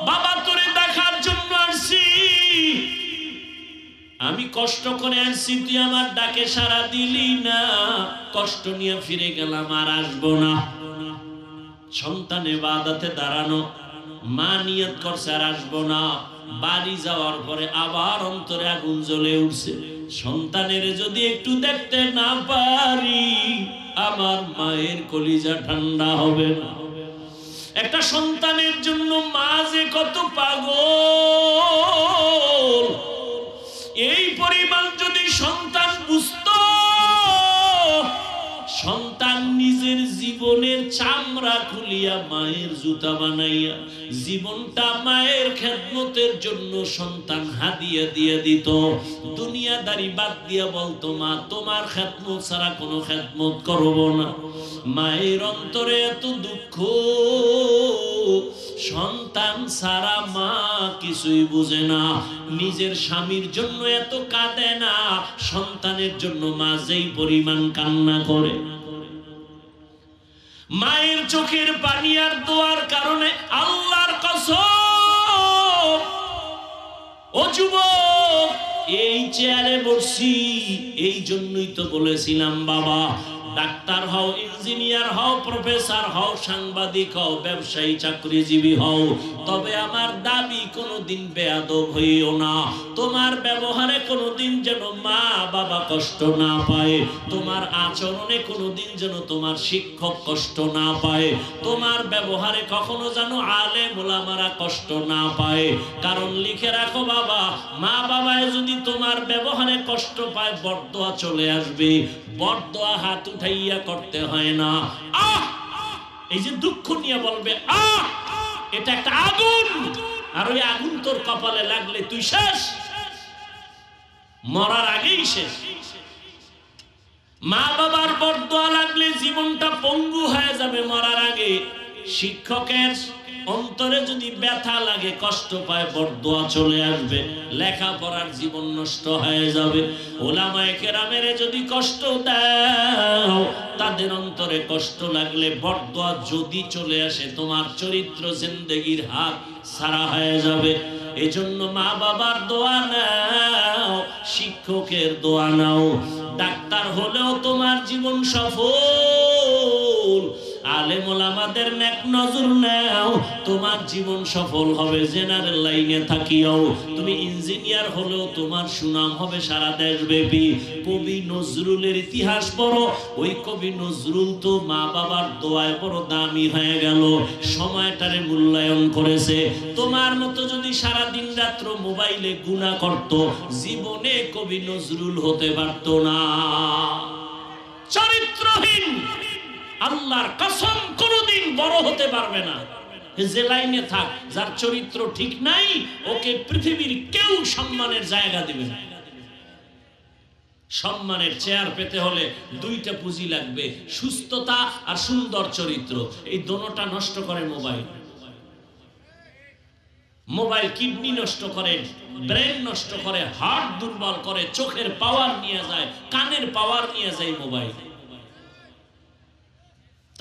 বাবা তোরে দেখার জন্য আসছি, আমি কষ্ট করে আসছি, তুই আমার ডাকে সাড়া দিলি না, কষ্ট নিয়ে ফিরে গেলাম, আর আসবো না। সন্তান ইবাদতে দাঁড়ানো, মা নিয়ত করছে আর আসবো না। বাড়ি যাওয়ার পরে আবার অন্তরে আগুন জ্বলে উঠছে। সন্তানের যদি একটু দেখতে না পারি, আমার মায়ের কলিজা ঠান্ডা হবে না। একটা সন্তানের জন্য মা যে কত পাগল, এই পরিমাণ যদি সন্তান বুঝতো, সন্তান নিজের জীবনের চামড়া খুলিয়া মায়ের জুতা বানাইয়া জীবনটা মায়ের খেদমতের জন্য সন্তান হাদিয়া দিয়ে দিত। দুনিয়াদারি বাদ দিয়া বলতো, মা তোমার খেদমত ছাড়া কোনো খেদমত করব না। মায়ের অন্তরে এত দুঃখ, সন্তান ছাড়া মা কিছুই বুঝে না। নিজের স্বামীর জন্য এত কাঁদে না, সন্তানের জন্য মা যেই পরিমাণ কান্না করে। মায়ের চোখের পানি আর দোয়ার কারণে আল্লাহর কসম, ও যুবক, এই চেয়ারে বসছি এই জন্যই তো বলেছিলাম, বাবা ডাক্তার হও, ইঞ্জিনিয়ার হও, প্রফেসর হও, সাংবাদিক হও, ব্যবসায়ী চাকরিজীবী হও, তবে আমার দাবি কোনোদিন বেয়াদব হইও না। তোমার ব্যবহারে কোনোদিন যেন মা বাবা কষ্ট না পায়, তোমার আচরণে কোনোদিন যেন তোমার শিক্ষক কষ্ট না পায়, তোমার ব্যবহারে কখনো যেন আলেম ওলামারা কষ্ট না পায়। কারণ লিখে রাখো বাবা, মা বাবায় যদি তোমার ব্যবহারে কষ্ট পায়, বরদোয়া চলে আসবে। বরদোয়া হাত উঠাইয়া করতে হয় না। এই যে দুঃখ নিয়ে বলবে এটা একটা আগুন, আর ওই আগুন তোর কপালে লাগলে তুই শেষ, মরার আগেই শেষ। মা বাবার বরদোয়া লাগলে জীবনটা পঙ্গু হয়ে যাবে মরার আগে। শিক্ষকের অন্তরে যদি ব্যথা লাগে, কষ্ট পায়, বরদোয়া চলে আসবে, লেখাপড়ার জীবন নষ্ট হয়ে যাবে। ওলামায়ে কেরামের যদি কষ্ট দাও, তাদের অন্তরে কষ্ট লাগলে বরদোয়া যদি চলে আসে, তোমার চরিত্র জিন্দেগির হাত ছাড়া হয়ে যাবে। এজন্য মা বাবার দোয়া নাও, শিক্ষকের দোয়া নাও। ডাক্তার হলেও তোমার জীবন সফল, আলেম ওলামাদের নেক নজর নাও, তোমার জীবন সফল হবে। জেনারেল লাইনে থাকিও তুমি ইঞ্জিনিয়ার হলেও তোমার সুনাম হবে সারা দেশব্যাপী। কবি নজরুলের ইতিহাস পড়ো, ওই কবি নজরুল তো মা বাবার দোয়ায় বড় দামি হয়ে গেল, সময়টারে মূল্যায়ন করেছে। তোমার মতো যদি সারা দিন রাত্র মোবাইলে গুনাহ করত, জীবনে কবি নজরুল হতে পারত না। চরিত্রহীন আল্লাহর কসম কোনদিন বড় হতে পারবে না। যে লাইনে থাক, যার চরিত্র ঠিক নাই, ওকে পৃথিবীর কেউ সম্মানের জায়গা দিবে না। সম্মানের চেয়ার পেতে হলে দুইটা পুঁজি লাগবে, সুস্থতা আর সুন্দর চরিত্র। এই দুটোটা নষ্ট করে মোবাইল। মোবাইল কিডনি নষ্ট করে, ব্রেন নষ্ট করে, হার্ট দুর্বল করে, চোখের পাওয়ার নিয়ে যায়, কানের পাওয়ার নিয়ে যায় মোবাইল।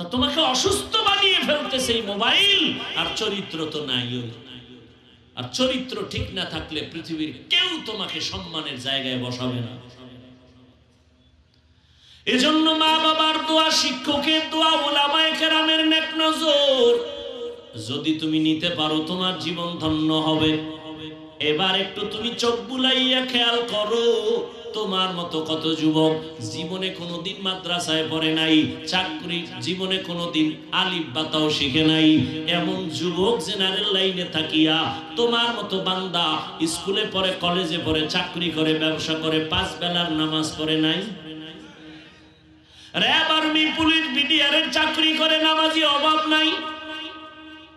তা তোমাকে অসুস্থ বানিয়ে ফেলতেছে এই মোবাইল, আর চরিত্র তো নাই। আর চরিত্র ঠিক না থাকলে পৃথিবীর কেউ তোমাকে সম্মানের জায়গায় বসাবে না। এজন্য মা বাবার দোয়া, শিক্ষকের দোয়া, উলামায়ে কেরামের নেক নজর যদি তুমি নিতে পারো তোমার জীবন ধন্য হবে। এবার একটু তুমি চোখ বুলাইয়া খেয়াল করো, তোমার মতো কত যুবক জীবনে কোনোদিন মাদ্রাসায় পড়ে নাই, চাকরি জীবনে কোনোদিন আলিফ বাতাও শিখে নাই, এমন যুবক জেনারেল লাইনে থাকিয়া তোমার মতো বান্দা স্কুলে পড়ে, কলেজে পড়ে, চাকরি করে, ব্যবসা করে, 5 বেলার নামাজ পড়ে নাই। র‍্যাব, আর্মি, পুলিশ, বিডিআরের চাকরি করে, নামাজি অভাব নাই।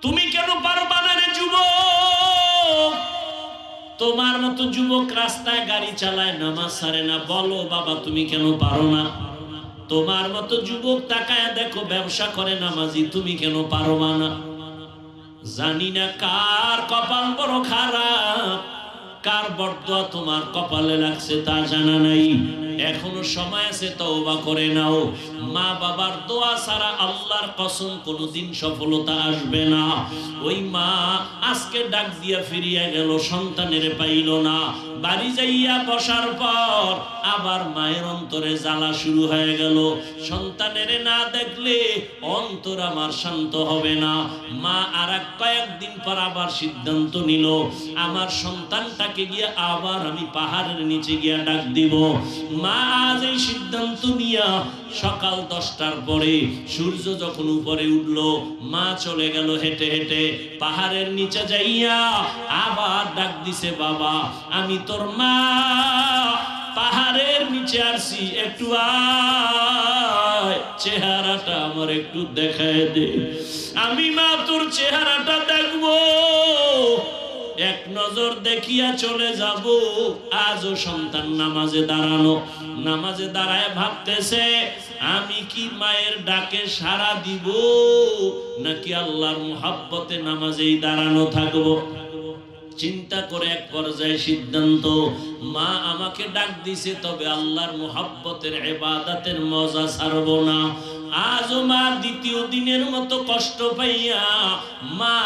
তুমি কেন পারবা না রে যুবক? তোমার মতো যুবক রাস্তায় গাড়ি চালায়, নামাজ ছাড়ে না, বলো বাবা তুমি কেন পারো না? তোমার মতো যুবক তাকায় দেখো ব্যবসা করে, নামাজি, তুমি কেন পারবা না? জানি না কার কপাল বড় খারাপ, কার বরদোয়া তোমার কপালে লাগছে তা জানা নাই। এখনো সময় আছে, তওবা করে নাও। মা বাবার দোয়া ছাড়া আল্লাহর কসম কোনোদিন সফলতা আসবে না। ওই মা আজকে ডাক দিয়া ফিরিয়া গেল, সন্তানের পাইল না। বাড়ি যাইয়া বসার পর আবার মায়ের অন্তরে জ্বালা শুরু হয়ে গেল, সন্তানের না দেখলে অন্তর আমার শান্ত হবে না। মা আর কয়েকদিন পর আবার সিদ্ধান্ত নিল, আমার সন্তানটাকে গিয়ে আবার আমি পাহাড়ের নিচে গিয়া ডাক দিব। মা আজ এই সিদ্ধান্ত নিয়া সকাল 10টার পরে সূর্য যখন উপরে উঠল, মা চলে গেল হেঁটে হেঁটে পাহাড়ের নিচে যাইয়া আবার ডাক দিছে, বাবা আমি তোর মা, পাহাড়ের নিচে আসছি, একটু আয়, চেহারাটা আমার একটু দেখায় দে, আমি মা তোর চেহারাটা দেখবো, এক নজর দেখিয়া চলে যাব। আজও সন্তান নামাজে দাঁড়ানো, নামাজে দাঁড়ায় ভাবতেছে আমি কি মায়ের ডাকে সাড়া দিব নাকি আল্লাহর মুহাব্বতে নামাজেই দাঁড়ানো থাকবো। চিন্তা করে এক পর্যায়ে সিদ্ধান্ত, মা আমাকে ডাক দিছে, তবে আল্লাহর মুহাব্বতের ইবাদতের মজা ছাড়ব না। আজও মা দ্বিতীয় দিনের মতো কষ্ট পাইয়া মা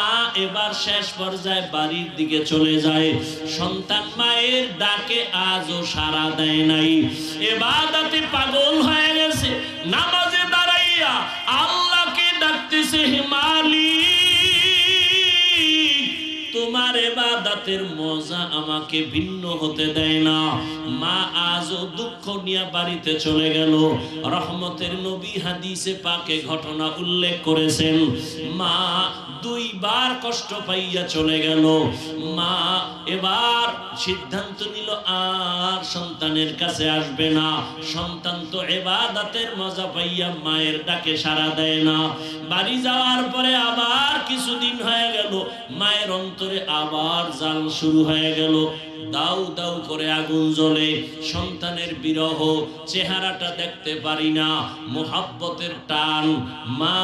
এবার শেষ পর্যায়ে বাড়ির দিকে চলে যায়। সন্তান মায়ের ডাকে আজও সাড়া দেয় নাই, ইবাদতে পাগল হয়ে গেছে, নামাজে দাঁড়াইয়া আল্লাহকে ডাকতেছে, হে মালিক তোমার ইবাদতের মজা আমাকে ভিন্ন হতে দেয় না। মা আজও দুঃখ নিয়ে বাড়িতে চলে গেল। রহমতের নবী হাদিসে পাকে ঘটনা উল্লেখ করেছেন, মা 2 বার কষ্ট পাইয়া চলে গেল। মা এবার সিদ্ধান্ত নিল আর সন্তানের কাছে আসবে না। সন্তান তো ইবাদতের মজা পাইয়া মায়ের ডাকে সাড়া দেয় না। বাড়ি যাওয়ার পরে আবার কিছুদিন হয়ে গেল, মায়ের অন্তরে আবার জাল শুরু হয়ে গেল, দাউ দাউ করে আগুন জ্বলে, সন্তানের বিরহ, চেহারাটা দেখতে পারি না, মুহাব্বতের টান। মা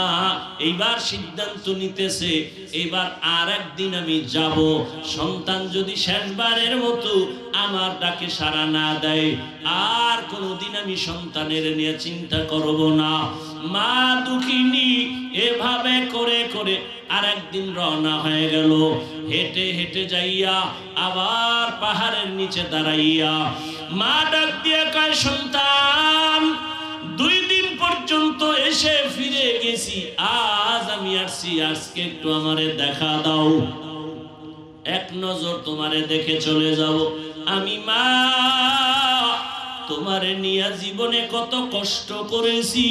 এইবার সিদ্ধান্ত নিতেছে, এবার আর একদিন আমি যাব, সন্তান যদি শেষবারের মতো আমার ডাকে সাড়া না দেয় আর কোনোদিন আমি সন্তানের নিয়ে চিন্তা করব না। মা দুঃখিনী এভাবে করে করে আর একদিন রওনা হয়ে গেল। হেঁটে হেঁটে যাইয়া আবার পাহাড়ের নিচে দাঁড়াইয়া মা ডাক দিয়ে কয়, সন্তান 2 দিন পর্যন্ত এসে ফিরে গেছি, আজ আমি আসছি, আজকে একটু আমারে দেখা দাও, এক নজর তোমারে দেখে চলে যাব। আমি মা তোমারে নিয়ে জীবনে কত কষ্ট করেছি,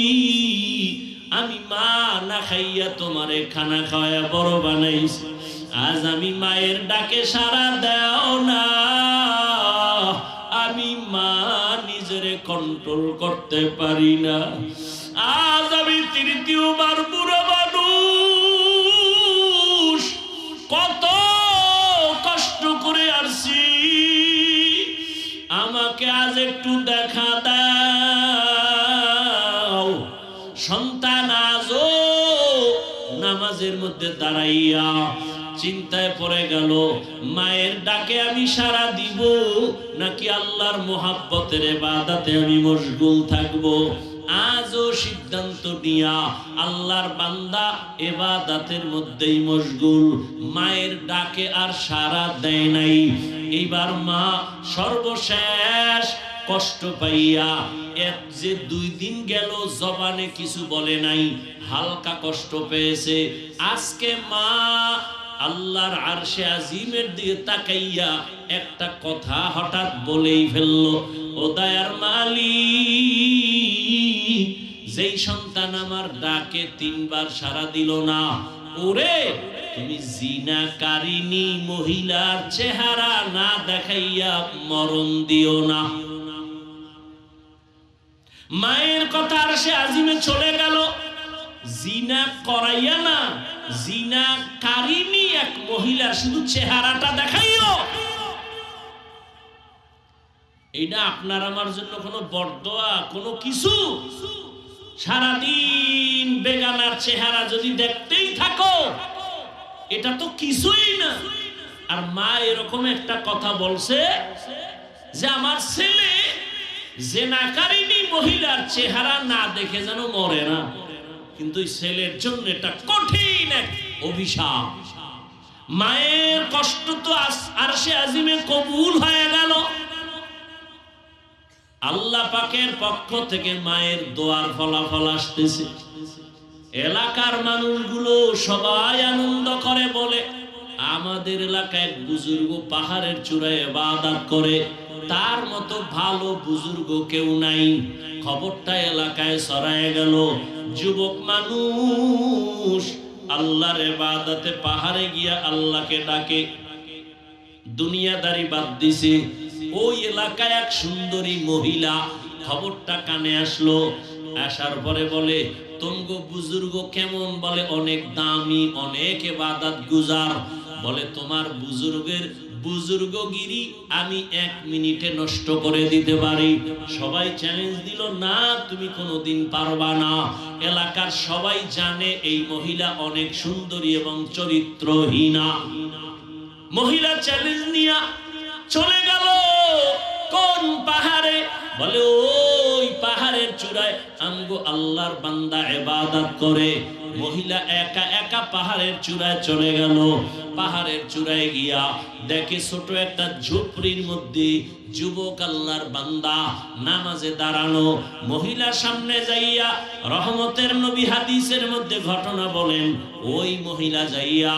আমি মা না খাইয়া তোমারে খানা খাওয়া বড় বানাইছি, আজ আমি মায়ের ডাকে সাড়া দাও না, আমি মা নিজেরে কন্ট্রোল করতে পারি না, আজ আমি তৃতীয়বার বুড়ো মানুষ, কত কষ্ট করে আসছি, আমাকে আজ একটু দেখা দাও। সন্তান আজও নামাজের মধ্যে দাঁড়াইয়া চিন্তায় পড়ে গেল, মায়ের ডাকে আমি সাড়া দিব নাকি আল্লাহর মুহাব্বতের ইবাদতে আমি মশগুল থাকব। আজও সিদ্ধান্ত নিয়া আল্লাহর বান্দা ইবাদতের মধ্যেই মশগুল, মায়ের ডাকে আর সাড়া দেয় নাই। এইবার মা সর্বশেষ কষ্ট পাইয়া এক যে 2 দিন গেল জবানে কিছু বলে নাই, হালকা কষ্ট পেয়েছে। আজকে মা আল্লাহর আরশে আজিমের দিকে তাকাইয়া একটা কথা হঠাৎ বলেই ফেললো, ও দয়ার মালিক, যেই সন্তান আমার ডাকে 3 বার সাড়া দিল না, ওরে তুমি জিনাকারিনী মহিলার চেহারা না দেখাইয়া মরণ দিও না। মায়ের কথা আরশে আজিমে চলে গেল, জিনা করাইয়া না, জিনাকারিনী এক মহিলা শুধু চেহারাটা দেখাইও। এইটা আপনার আমার জন্য কোনো বরদোয়া কোনো কিছু? সারাদিন বেগানার চেহারা যদি দেখতেই থাকো, এটা তো কিছুই না। আর মা এরকম একটা কথা বলছে যে আমার ছেলে জিনাকারিনী মহিলার চেহারা না দেখে যেন মরে না। কিন্তু ছেলের জন্য এটা কঠিন এক অভিশাপ। মায়ের কষ্ট তো আরশে আজিমে কবুল হয়ে গেল। আল্লাহ পাকের পক্ষ থেকে মায়ের দোয়ার ফলাফল আসতেছে। এলাকার মানুষগুলো সবাই আনন্দ করে, বলে আমাদের এলাকায় এক বুজুর্গ পাহাড়ের চূড়ায় ইবাদত করে, তার মতো ভালো বুজুর্গ কেউ নাই। খবরটা এলাকায় ছড়ায় গেল। যুবক মানুষ আল্লাহর ইবাদতে পাহাড়ে গিয়া আল্লাহকে ডাকে, দুনিয়াদারি বাদ দিছে। ওই এলাকায় এক সুন্দরী মহিলা খবরটা কানে আসলো। আসার পরে বলে, তোমগো বুজুর্গ কেমন? বলে অনেক দামি, অনেক ইবাদত গুজার। বলে তোমার বুজুর্গগিরি আমি 1 মিনিটে নষ্ট করে দিতে পারি। সবাই চ্যালেঞ্জ দিল, না তুমি কোনোদিন পারবা না। এলাকার সবাই জানে এই মহিলা অনেক সুন্দরী এবং চরিত্রহীনা। মহিলা চ্যালেঞ্জ নিয়ে চলে গেল কোন পাহাড়ে? বলে ওই পাহাড়ের চূড়ায় আমগো আল্লাহর বান্দা ইবাদত করে। মহিলা একা একা পাহাড়ের চূড়ায় চলে গেল। পাহাড়ের চূড়ায় গিয়া দেখে ছোট একটা ঝুপড়ির মধ্যে যুবক আল্লাহর বান্দা নামাজে দাঁড়ানো। মহিলা সামনে যাইয়া, রহমতের নবী হাদিসের মধ্যে ঘটনা বলেন, ওই মহিলা যাইয়া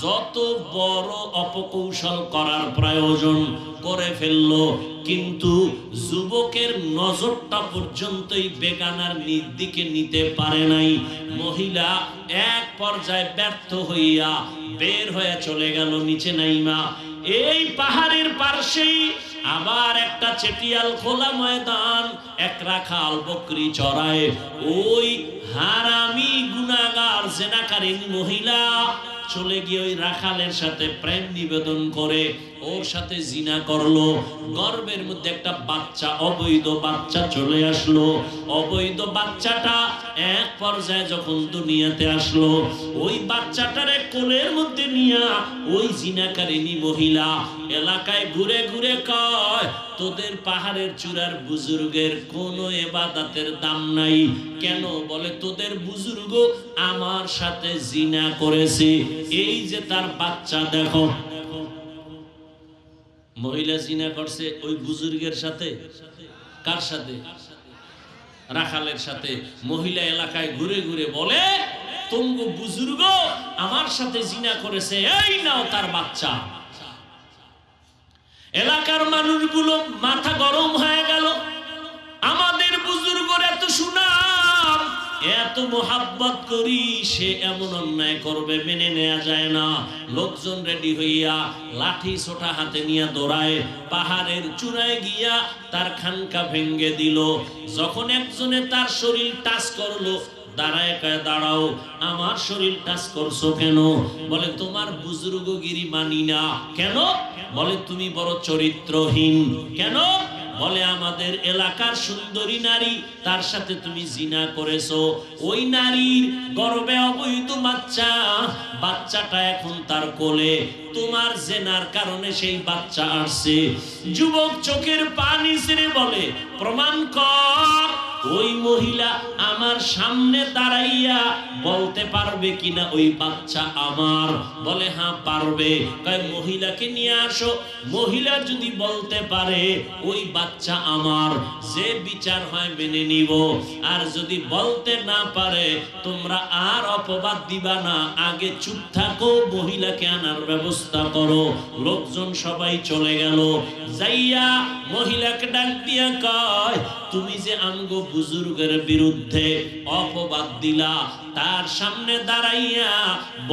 যত বড় অপকৌশল করার প্রয়োজন করে ফেললো, কিন্তু যুবকের নজরটা পর্যন্তই বেগানার দিকে নিতে পারে নাই। মহিলা এক পর্যায়ে ব্যর্থ হইয়া বের হয়ে চলে গেল নিচে নাইমা। এই পাহাড়ের পাশেই আবার একটা চেটিয়াল খোলা ময়দান, এক রাখাল বকরি চড়ায়। ওই হারামি গুনাহগার জিনাকারিনী মহিলা চলে গিয়ে ওই রাখালের সাথে প্রেম নিবেদন করে, ওর সাথে জিনা করলো। গর্ভের মধ্যে একটা বাচ্চা, অবৈধ বাচ্চা চলে আসলো। অবৈধ বাচ্চাটা এক পর্যায়ে যখন দুনিয়াতে আসলো, ওই বাচ্চাটারে কোলের মধ্যে নিয়ে ওই জিনাকারিনী মহিলা এলাকায় ঘুরে ঘুরে কয়, তোদের পাহাড়ের চূড়ার বুজুর্গের কোনো ইবাদতের দাম নাই কেন? বলে তোদের বুজুর্গ আমার সাথে জিনা করেছে, এই যে তার বাচ্চা দেখো। মহিলা জিনা করছে ওই বুজুর্গের সাথে। কার সাথে? রাখালের সাথে। মহিলা এলাকায় ঘুরে ঘুরে বলে, তোমগো বুজুর্গ আমার সাথে জিনা করেছে, এই নাও তার বাচ্চা। এলাকার মানুষগুলো মাথা গরম হয়ে গেল। আমাদের বুজুর্গর এত সুনাম, এত মোহাব্বত করি, সে এমন অন্যায় করবে মেনে নেওয়া যায় না। লোকজন রেডি হইয়া লাঠি ছোটা হাতে নিয়ে দৌড়ায়, পাহাড়ের চূড়ায় গিয়া তার খানকা ভেঙ্গে দিল। যখন একজনে তার শরীর টাচ করলো, দাঁড়ায় কয়, দাঁড়াও, আমার শরীর টাচ করছো কেন? বলে তোমার বুজুর্গগিরি মানি না। কেন? বলে তুমি বড় চরিত্রহীন। কেন? বলে আমাদের এলাকার সুন্দরী নারী, তার সাথে তুমি জিনা করেছো। ওই নারীর গর্ভে অবৈধ বাচ্চা, বাচ্চাটা এখন তার কোলে, তোমার জেনার কারণে সেই বাচ্চা আসছে। যুবক চোখের পানি ছেড়ে বলে, প্রমাণ কর ওই মহিলা আমার সামনে দাঁড়াইয়া বলতে পারবে কিনা ওই বাচ্চা আমার? বলে হ্যাঁ পারবে। কয় মহিলাকে নিয়ে আসো। মহিলা যদি বলতে পারে ওই বাচ্চা আমার, যে বিচার হয় মেনে নিব। আর যদি বলতে না পারে তোমরা আর অপবাদ দিবা না, আগে চুপ থাকো, মহিলাকে আনার ব্যবস্থা করো। লোকজন সবাই চলে গেল। যাইয়া মহিলাকে ডাক দিয়া কয় তুমি যে আমগো বুজুর্গের বিরুদ্ধে অপবাদ দিলা, তার সামনে দাঁড়াইয়া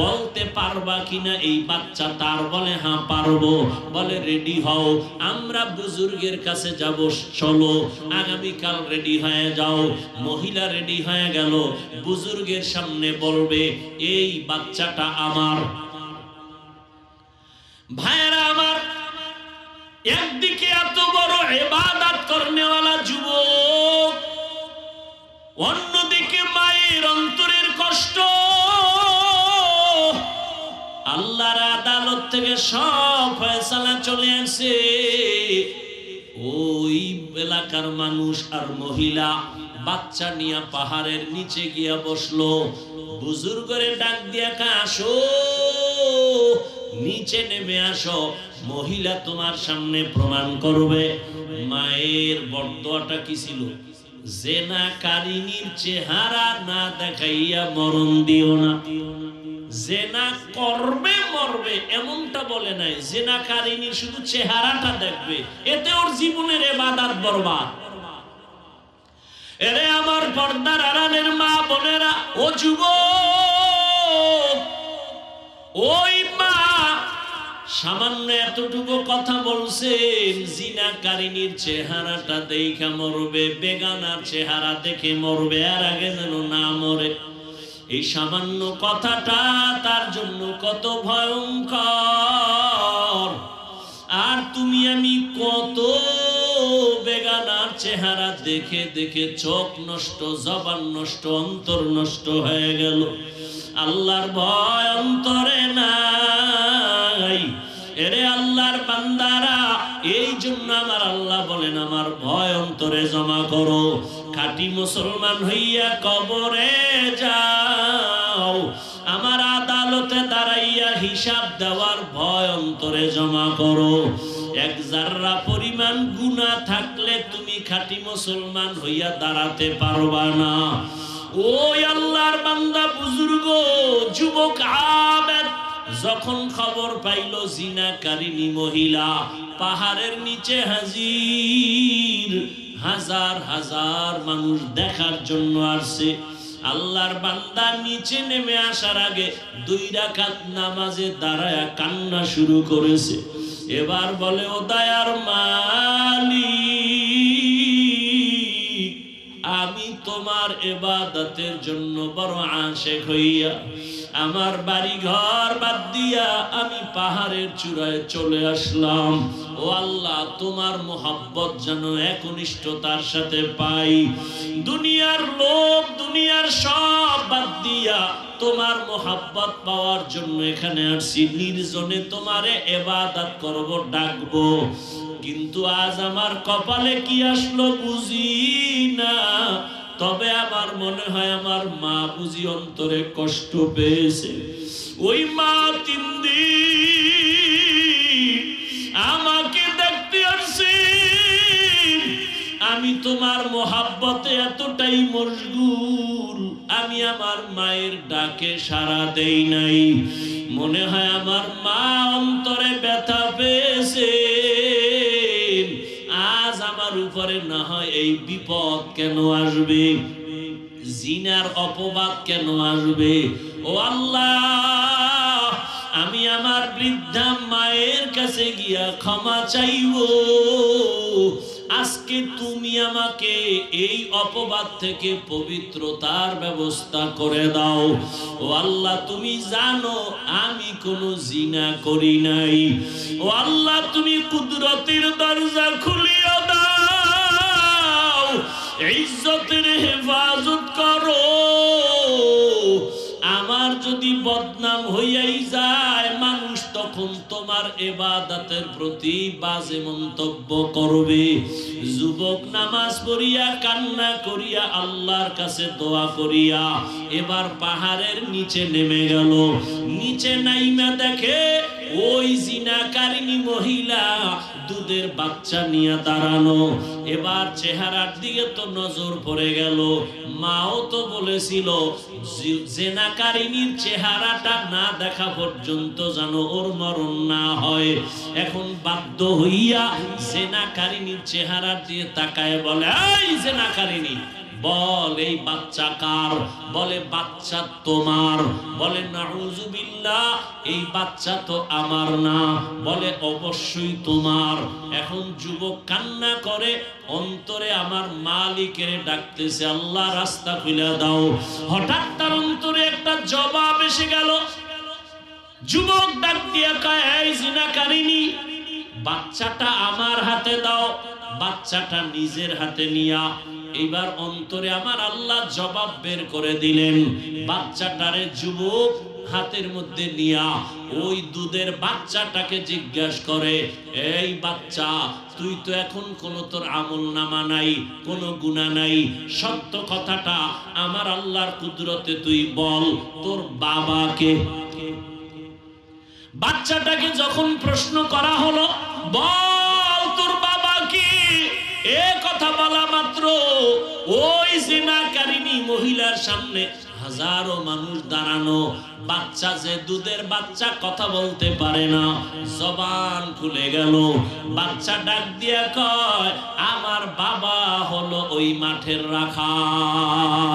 বলতে পারবা কিনা এই বাচ্চা তার? বলে হ্যাঁ পারবো। বলে রেডি হও, আমরা বুজুর্গের কাছে যাব, চলো আগামীকাল রেডি হয়ে যাও। মহিলা রেডি হয়ে গেল, বুজুর্গের সামনে বলবে এই বাচ্চাটা আমার। ভাইরা আমার, একদিকে এত বড় ইবাদত করনেওয়ালা যুবক, অন্যদিকে মায়ের অন্তরের কষ্ট। আল্লাহর আদালত থেকে সব ফয়সালা চলে আসে। ওই এলাকার মানুষ আর মহিলা বাচ্চা নিয়ে পাহাড়ের নিচে গিয়া বসলো। বুজুর্গরে ডাক দিয়া আসো, নিচে নেমে আসো, মহিলা তোমার সামনে প্রমাণ করবে। মায়ের বর্দোয়াটা কি ছিল? জেনাকারিনীর চেহারা না দেখাইয়া মরণ দিও না। জেনা করবে মরবে এমনটা বলে নাই, জেনাকারিনী শুধু চেহারাটা দেখবে, এতে ওর জীবনের ইবাদত বরবাদ। এরে আমার পর্দার আড়ালের মা বোনেরা, ও যুবক, ওই মা সামান্য এতটুকু কথা বলছেন, জিনাকারিনীর চেহারাটা দেখে মরবে, বেগানার চেহারা দেখে মরবে, আর আগে যেন না মরে। এই সামান্য কথাটা তার জন্য কত ভয়ঙ্কর। আর তুমি আমি কত বেগানার চেহারা দেখে দেখে চোখ নষ্ট, জবান নষ্ট, অন্তর নষ্ট হয়ে গেল। আল্লাহর ভয় অন্তরে নাই। এরে আল্লাহর বান্দারা, এই জন্য আমার আল্লাহ বলেন আমার ভয় অন্তরে জমা করো। খাঁটি মুসলমান হইয়া কবরে যাও, আমার আদালতে দাঁড়াইয়া হিসাব দেওয়ার ভয় অন্তরে জমা করো। এক জাররা পরিমাণ গুনাহ থাকলে তুমি খাঁটি মুসলমান হইয়া দাঁড়াতে পারবা না। ওই আল্লাহর বান্দা, বুজুর্গ, যুবক, আবেদ যখন খবর পাইল জিনাকারিনী মহিলা পাহাড়ের নিচে হাজির, হাজার হাজার মানুষ দেখার জন্য আসছে। আল্লাহর বান্দা নিচে নেমে আসার আগে 2 রাকাত নামাজে দাঁড়ায়া কান্না শুরু করেছে। এবার বলে ও দয়ার মালিক, আমি তোমার ইবাদতের জন্য বড় আশিক হইয়া আমার বাড়ি ঘর বাদ দিয়া আমি পাহাড়ের চূড়ায় চলে আসলাম। ও আল্লাহ, তোমার মোহাব্বত যেন একনিষ্ঠতার সাথে পাই। দুনিয়ার লোভ, দুনিয়ার সব বাদ দিয়া তোমার মোহাব্বত পাওয়ার জন্য এখানে আসছি। নির্জনে তোমারে ইবাদত করব, ডাকবো। কিন্তু আজ আমার কপালে কি আসলো বুঝি না। তবে আমার মনে হয় আমার মা বুঝি অন্তরে কষ্ট পেয়েছে। ওই মা 3 দিন আমাকে দেখতে আসছে। আমি তোমার মোহাব্বতে এতটাই মশগুল, আমি আমার মায়ের ডাকে সাড়া দেই নাই। মনে হয় আমার মা অন্তরে ব্যথা পেয়েছে। আজ আমার উপরে না হয় এই বিপদ কেন আসবে, জিনার অপবাদ কেন আসবে? ও আল্লাহ, আমি আমার বৃদ্ধা মায়ের কাছে গিয়া ক্ষমা চাইব। আজকে তুমি আমাকে এই অপবাদ থেকে পবিত্রতার ব্যবস্থা করে দাও। ও আল্লাহ, তুমি জানো আমি কোনো জিনা করি নাই। ও আল্লাহ, তুমি কুদরতের দরজা খুলিয়া দাও, ইজ্জতের হেফাজত করো। আমার যদি বদনাম হইয়াই যায়, মানুষ তো সারাক্ষণ তোমার ইবাদতের প্রতি বাজে মন্তব্য করবে। যুবক নামাজ পড়িয়া কান্না করিয়া আল্লাহর কাছে দোয়া করিয়া এবার পাহাড়ের নিচে নেমে গেল। নিচে নাইমা দেখে ওই জিনাকারিনী মহিলা দুধের বাচ্চা নিয়ে দাঁড়ানো। এবার চেহারার দিকে তো নজর পড়ে গেল। মাও তো বলেছিল জিনাকারিনীর চেহারাটা না দেখা পর্যন্ত যেন ওর মরণ না হয়। এখন বাধ্য হইয়া জিনাকারিনীর চেহারার দিকে তাকায় বলে, এই জিনাকারিনী বল এই বাচ্চা কার? বলে বাচ্চা তোমার। বলে নাউজুবিল্লাহ, এই বাচ্চা তো আমার না। বলে অবশ্যই তোমার। এখন যুবক কান্না করে, অন্তরে আমার মালিকের ডাকতেছে, আল্লাহ রাস্তা খুলে দাও। হঠাৎ তার অন্তরে একটা জবাব এসে গেল। যুবক ডাক দিয়া কয়, এই জিনাকারিনী, বাচ্চাটা আমার হাতে দাও। বাচ্চাটা নিজের হাতে নিয়া এবার অন্তরে আমার আল্লাহ জবাব বের করে দিলেন। বাচ্চাটারে যুবক হাতের মধ্যে নিয়া ওই দুধের বাচ্চাটাকে জিজ্ঞাসা করে, এই বাচ্চা, তুই তো এখন কোনো তোর আমল নামা নাই, কোনো গুনাহ নাই, সত্য কথাটা আমার আল্লাহর কুদরতে তুই বল, তোর বাবাকে। বাচ্চাটাকে যখন প্রশ্ন করা হলো, বল তোর বাবা কি, এ কথা বলা মাত্র ওই জিনাকারিনী মহিলার সামনে হাজারো মানুষ দাঁড়ানো। বাচ্চা যে দুধের বাচ্চা, কথা বলতে পারে না, জবান খুলে গেল। বাচ্চা ডাক দিয়া কয়, আমার বাবা হলো ওই মাঠের রাখাল,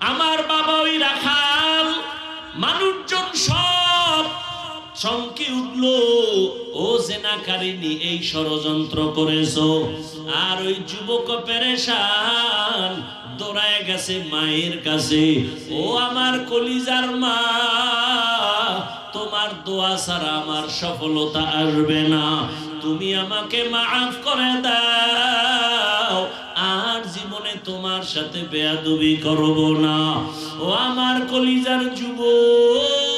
আমার বাবা ওই রাখাল। মানুষজন সব চমকে উঠলো, ও জিনাকারিনী এই ষড়যন্ত্র করেছো। আর ওই যুবক পেরেশান দৌড়ায় গেছে মায়ের কাছে, ও আমার কলিজার মা, তোমার দোয়া ছাড়া আমার সফলতা আসবে না, তুমি আমাকে মাফ করে দাও, আর জীবনে তোমার সাথে বেয়াদবি করব না। ও আমার কলিজার যুবক,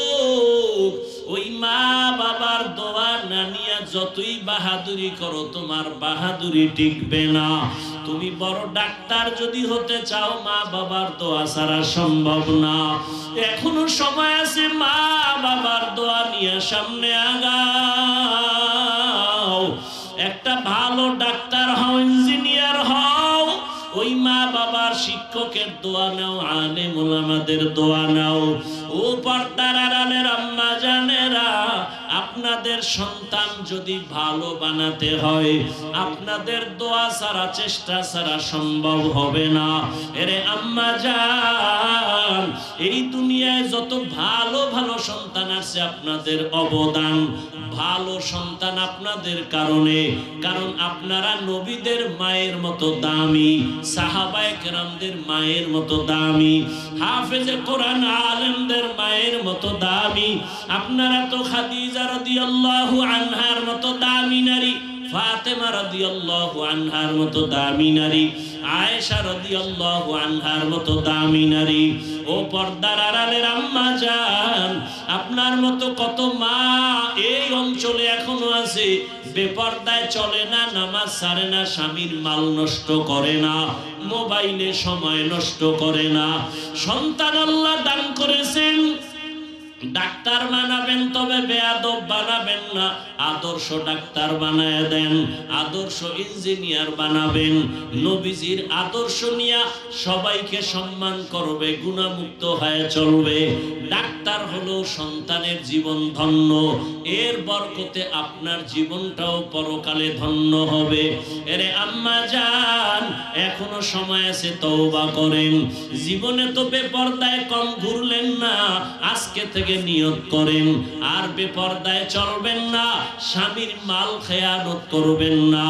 ওই মা বাবার দোয়া না নিয়া যতই বাহাদুরি করো, তোমার বাহাদুরি টিকবে না। তুমি বড় ডাক্তার যদি হতে চাও, মা বাবার দোয়া ছাড়া সম্ভব না। এখনো সময় আছে, মা বাবার দোয়া নিয়ে সামনে আগাও। একটা ভালো ডাক্তার হও, ইঞ্জিনিয়ার হও, ওই মা বাবার শিক্ষকের দোয়া নাও, আলেম ওলামাদের দোয়া নাও। ও পর্দার আড়ালের আম্মা জানেরা, আপনাদের সন্তান যদি ভালো বানাতে হয়, আপনাদের দোয়া ছাড়া, চেষ্টা ছাড়া সম্ভব হবে না। এরে আম্মা জান, এই দুনিয়ায় যত ভালো ভালো সন্তান আছে, আপনাদের অবদান, ভালো সন্তান আপনাদের কারণে। কারণ আপনারা নবীদের মায়ের মতো দামি, সাহাবায়ে কেরামদের মায়ের মতো দামি, হাফেজে কোরআন আলেমদের মায়ের মতো দামি। আপনারা তো খাদিজা রাদিয়াল্লাহু আনহার মতো দামি নারী, ফাতেমা রাদিয়াল্লাহু আনহার মতো দামি নারী, আয়েশা রাদিয়াল্লাহু আনহার মতো দামি নারী। ও পর্দার আড়ালের আম্মা জান, আপনার মতো কত মা এই অঞ্চলে এখনো আছে, বেপর্দায় চলে না, নামাজ ছাড়ে না, স্বামীর মাল নষ্ট করে না, মোবাইলে সময় নষ্ট করে না। সন্তান আল্লাহ দান করেছেন, ডাক্তার বানাবেন, তবে বেয়াদব বানাবেন না, আদর্শ ডাক্তার বানায় দেন, আদর্শ ইঞ্জিনিয়ার বানাবেন। নবীজির আদর্শ নিয়ে সবাইকে সম্মান করবে, গুণামুক্ত হয়ে চলবে। ডাক্তার হলো সন্তানের জীবন ধন্য, এর বরকতে আপনার জীবনটাও পরকালে ধন্য হবে। এরে আম্মা জান, এখনো সময় আছে, তওবা করেন। জীবনে তো বেপরদায় কম ঘুরলেন না, আজকে থেকে নিয়ত করেন আর বেপরদায় চলবেন না, স্বামীর মাল খেয়ানত করবেন না,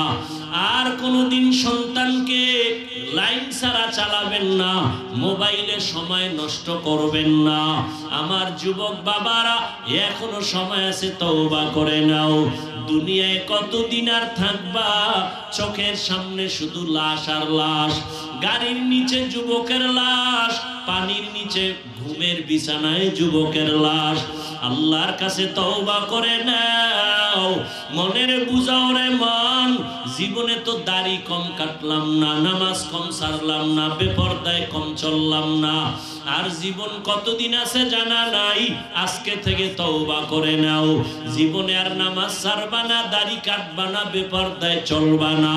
আর কোনোদিন সন্তানকে লাইন ছাড়া চালাবেন না, মোবাইলে সময় নষ্ট করবেন না। আমার যুবক বাবারা, এখনো সময় আছে, তওবা করে নাও। দুনিয়ায় কতদিন আর থাকবা? চোখের সামনে শুধু লাশ আর লাশ, গাড়ির নিচে যুবকের লাশ, পানির নিচে ঘুমের বিছানায় যুবকের লাশ। আল্লাহর কাছে তওবা করে নাও। মনের বুঝাও রে মন, জীবনে তো দাড়ি কম কাটলাম না, নামাজ কম ছাড়লাম না, বেপরদায় কম চললাম না, আর জীবন কতদিন আছে জানা নাই। আজকে থেকে তওবা করে নাও। জীবনে আর নামাজ ছাড়বা না, দাড়ি কাটবা না, বেপরদায় চলবা না।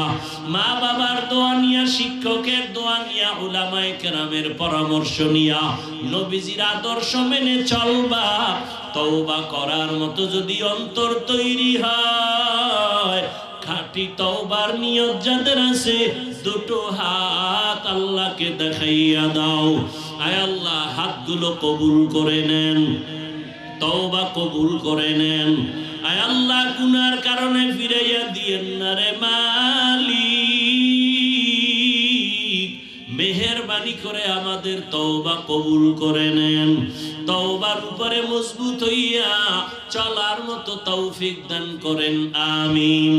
মা বাবার দোয়া নিয়া, শিক্ষকের দোয়া নিয়া, উলামায়ে কেরামের পরামর্শ নিয়া, নবীজির আদর্শ মেনে চলবা। তওবা করার মতো যদি অন্তর তৈরি হয়, খাঁটি তওবার নিয়ত যাদের আছে, দুটো হাত আল্লাহকে দেখাইয়া দাও। আয় আল্লাহ, হাতগুলো কবুল করে নেন, তওবা কবুল করে নেন। আয় আল্লাহ, গুনার কারণে ফিরাইয়া দিয়েন না রে মালিক। মেহেরবানি করে আমাদের তওবা কবুল করে নেন। তওবার উপরে মজবুত হইয়া চলার মতো তৌফিক দান করেন, আমিন।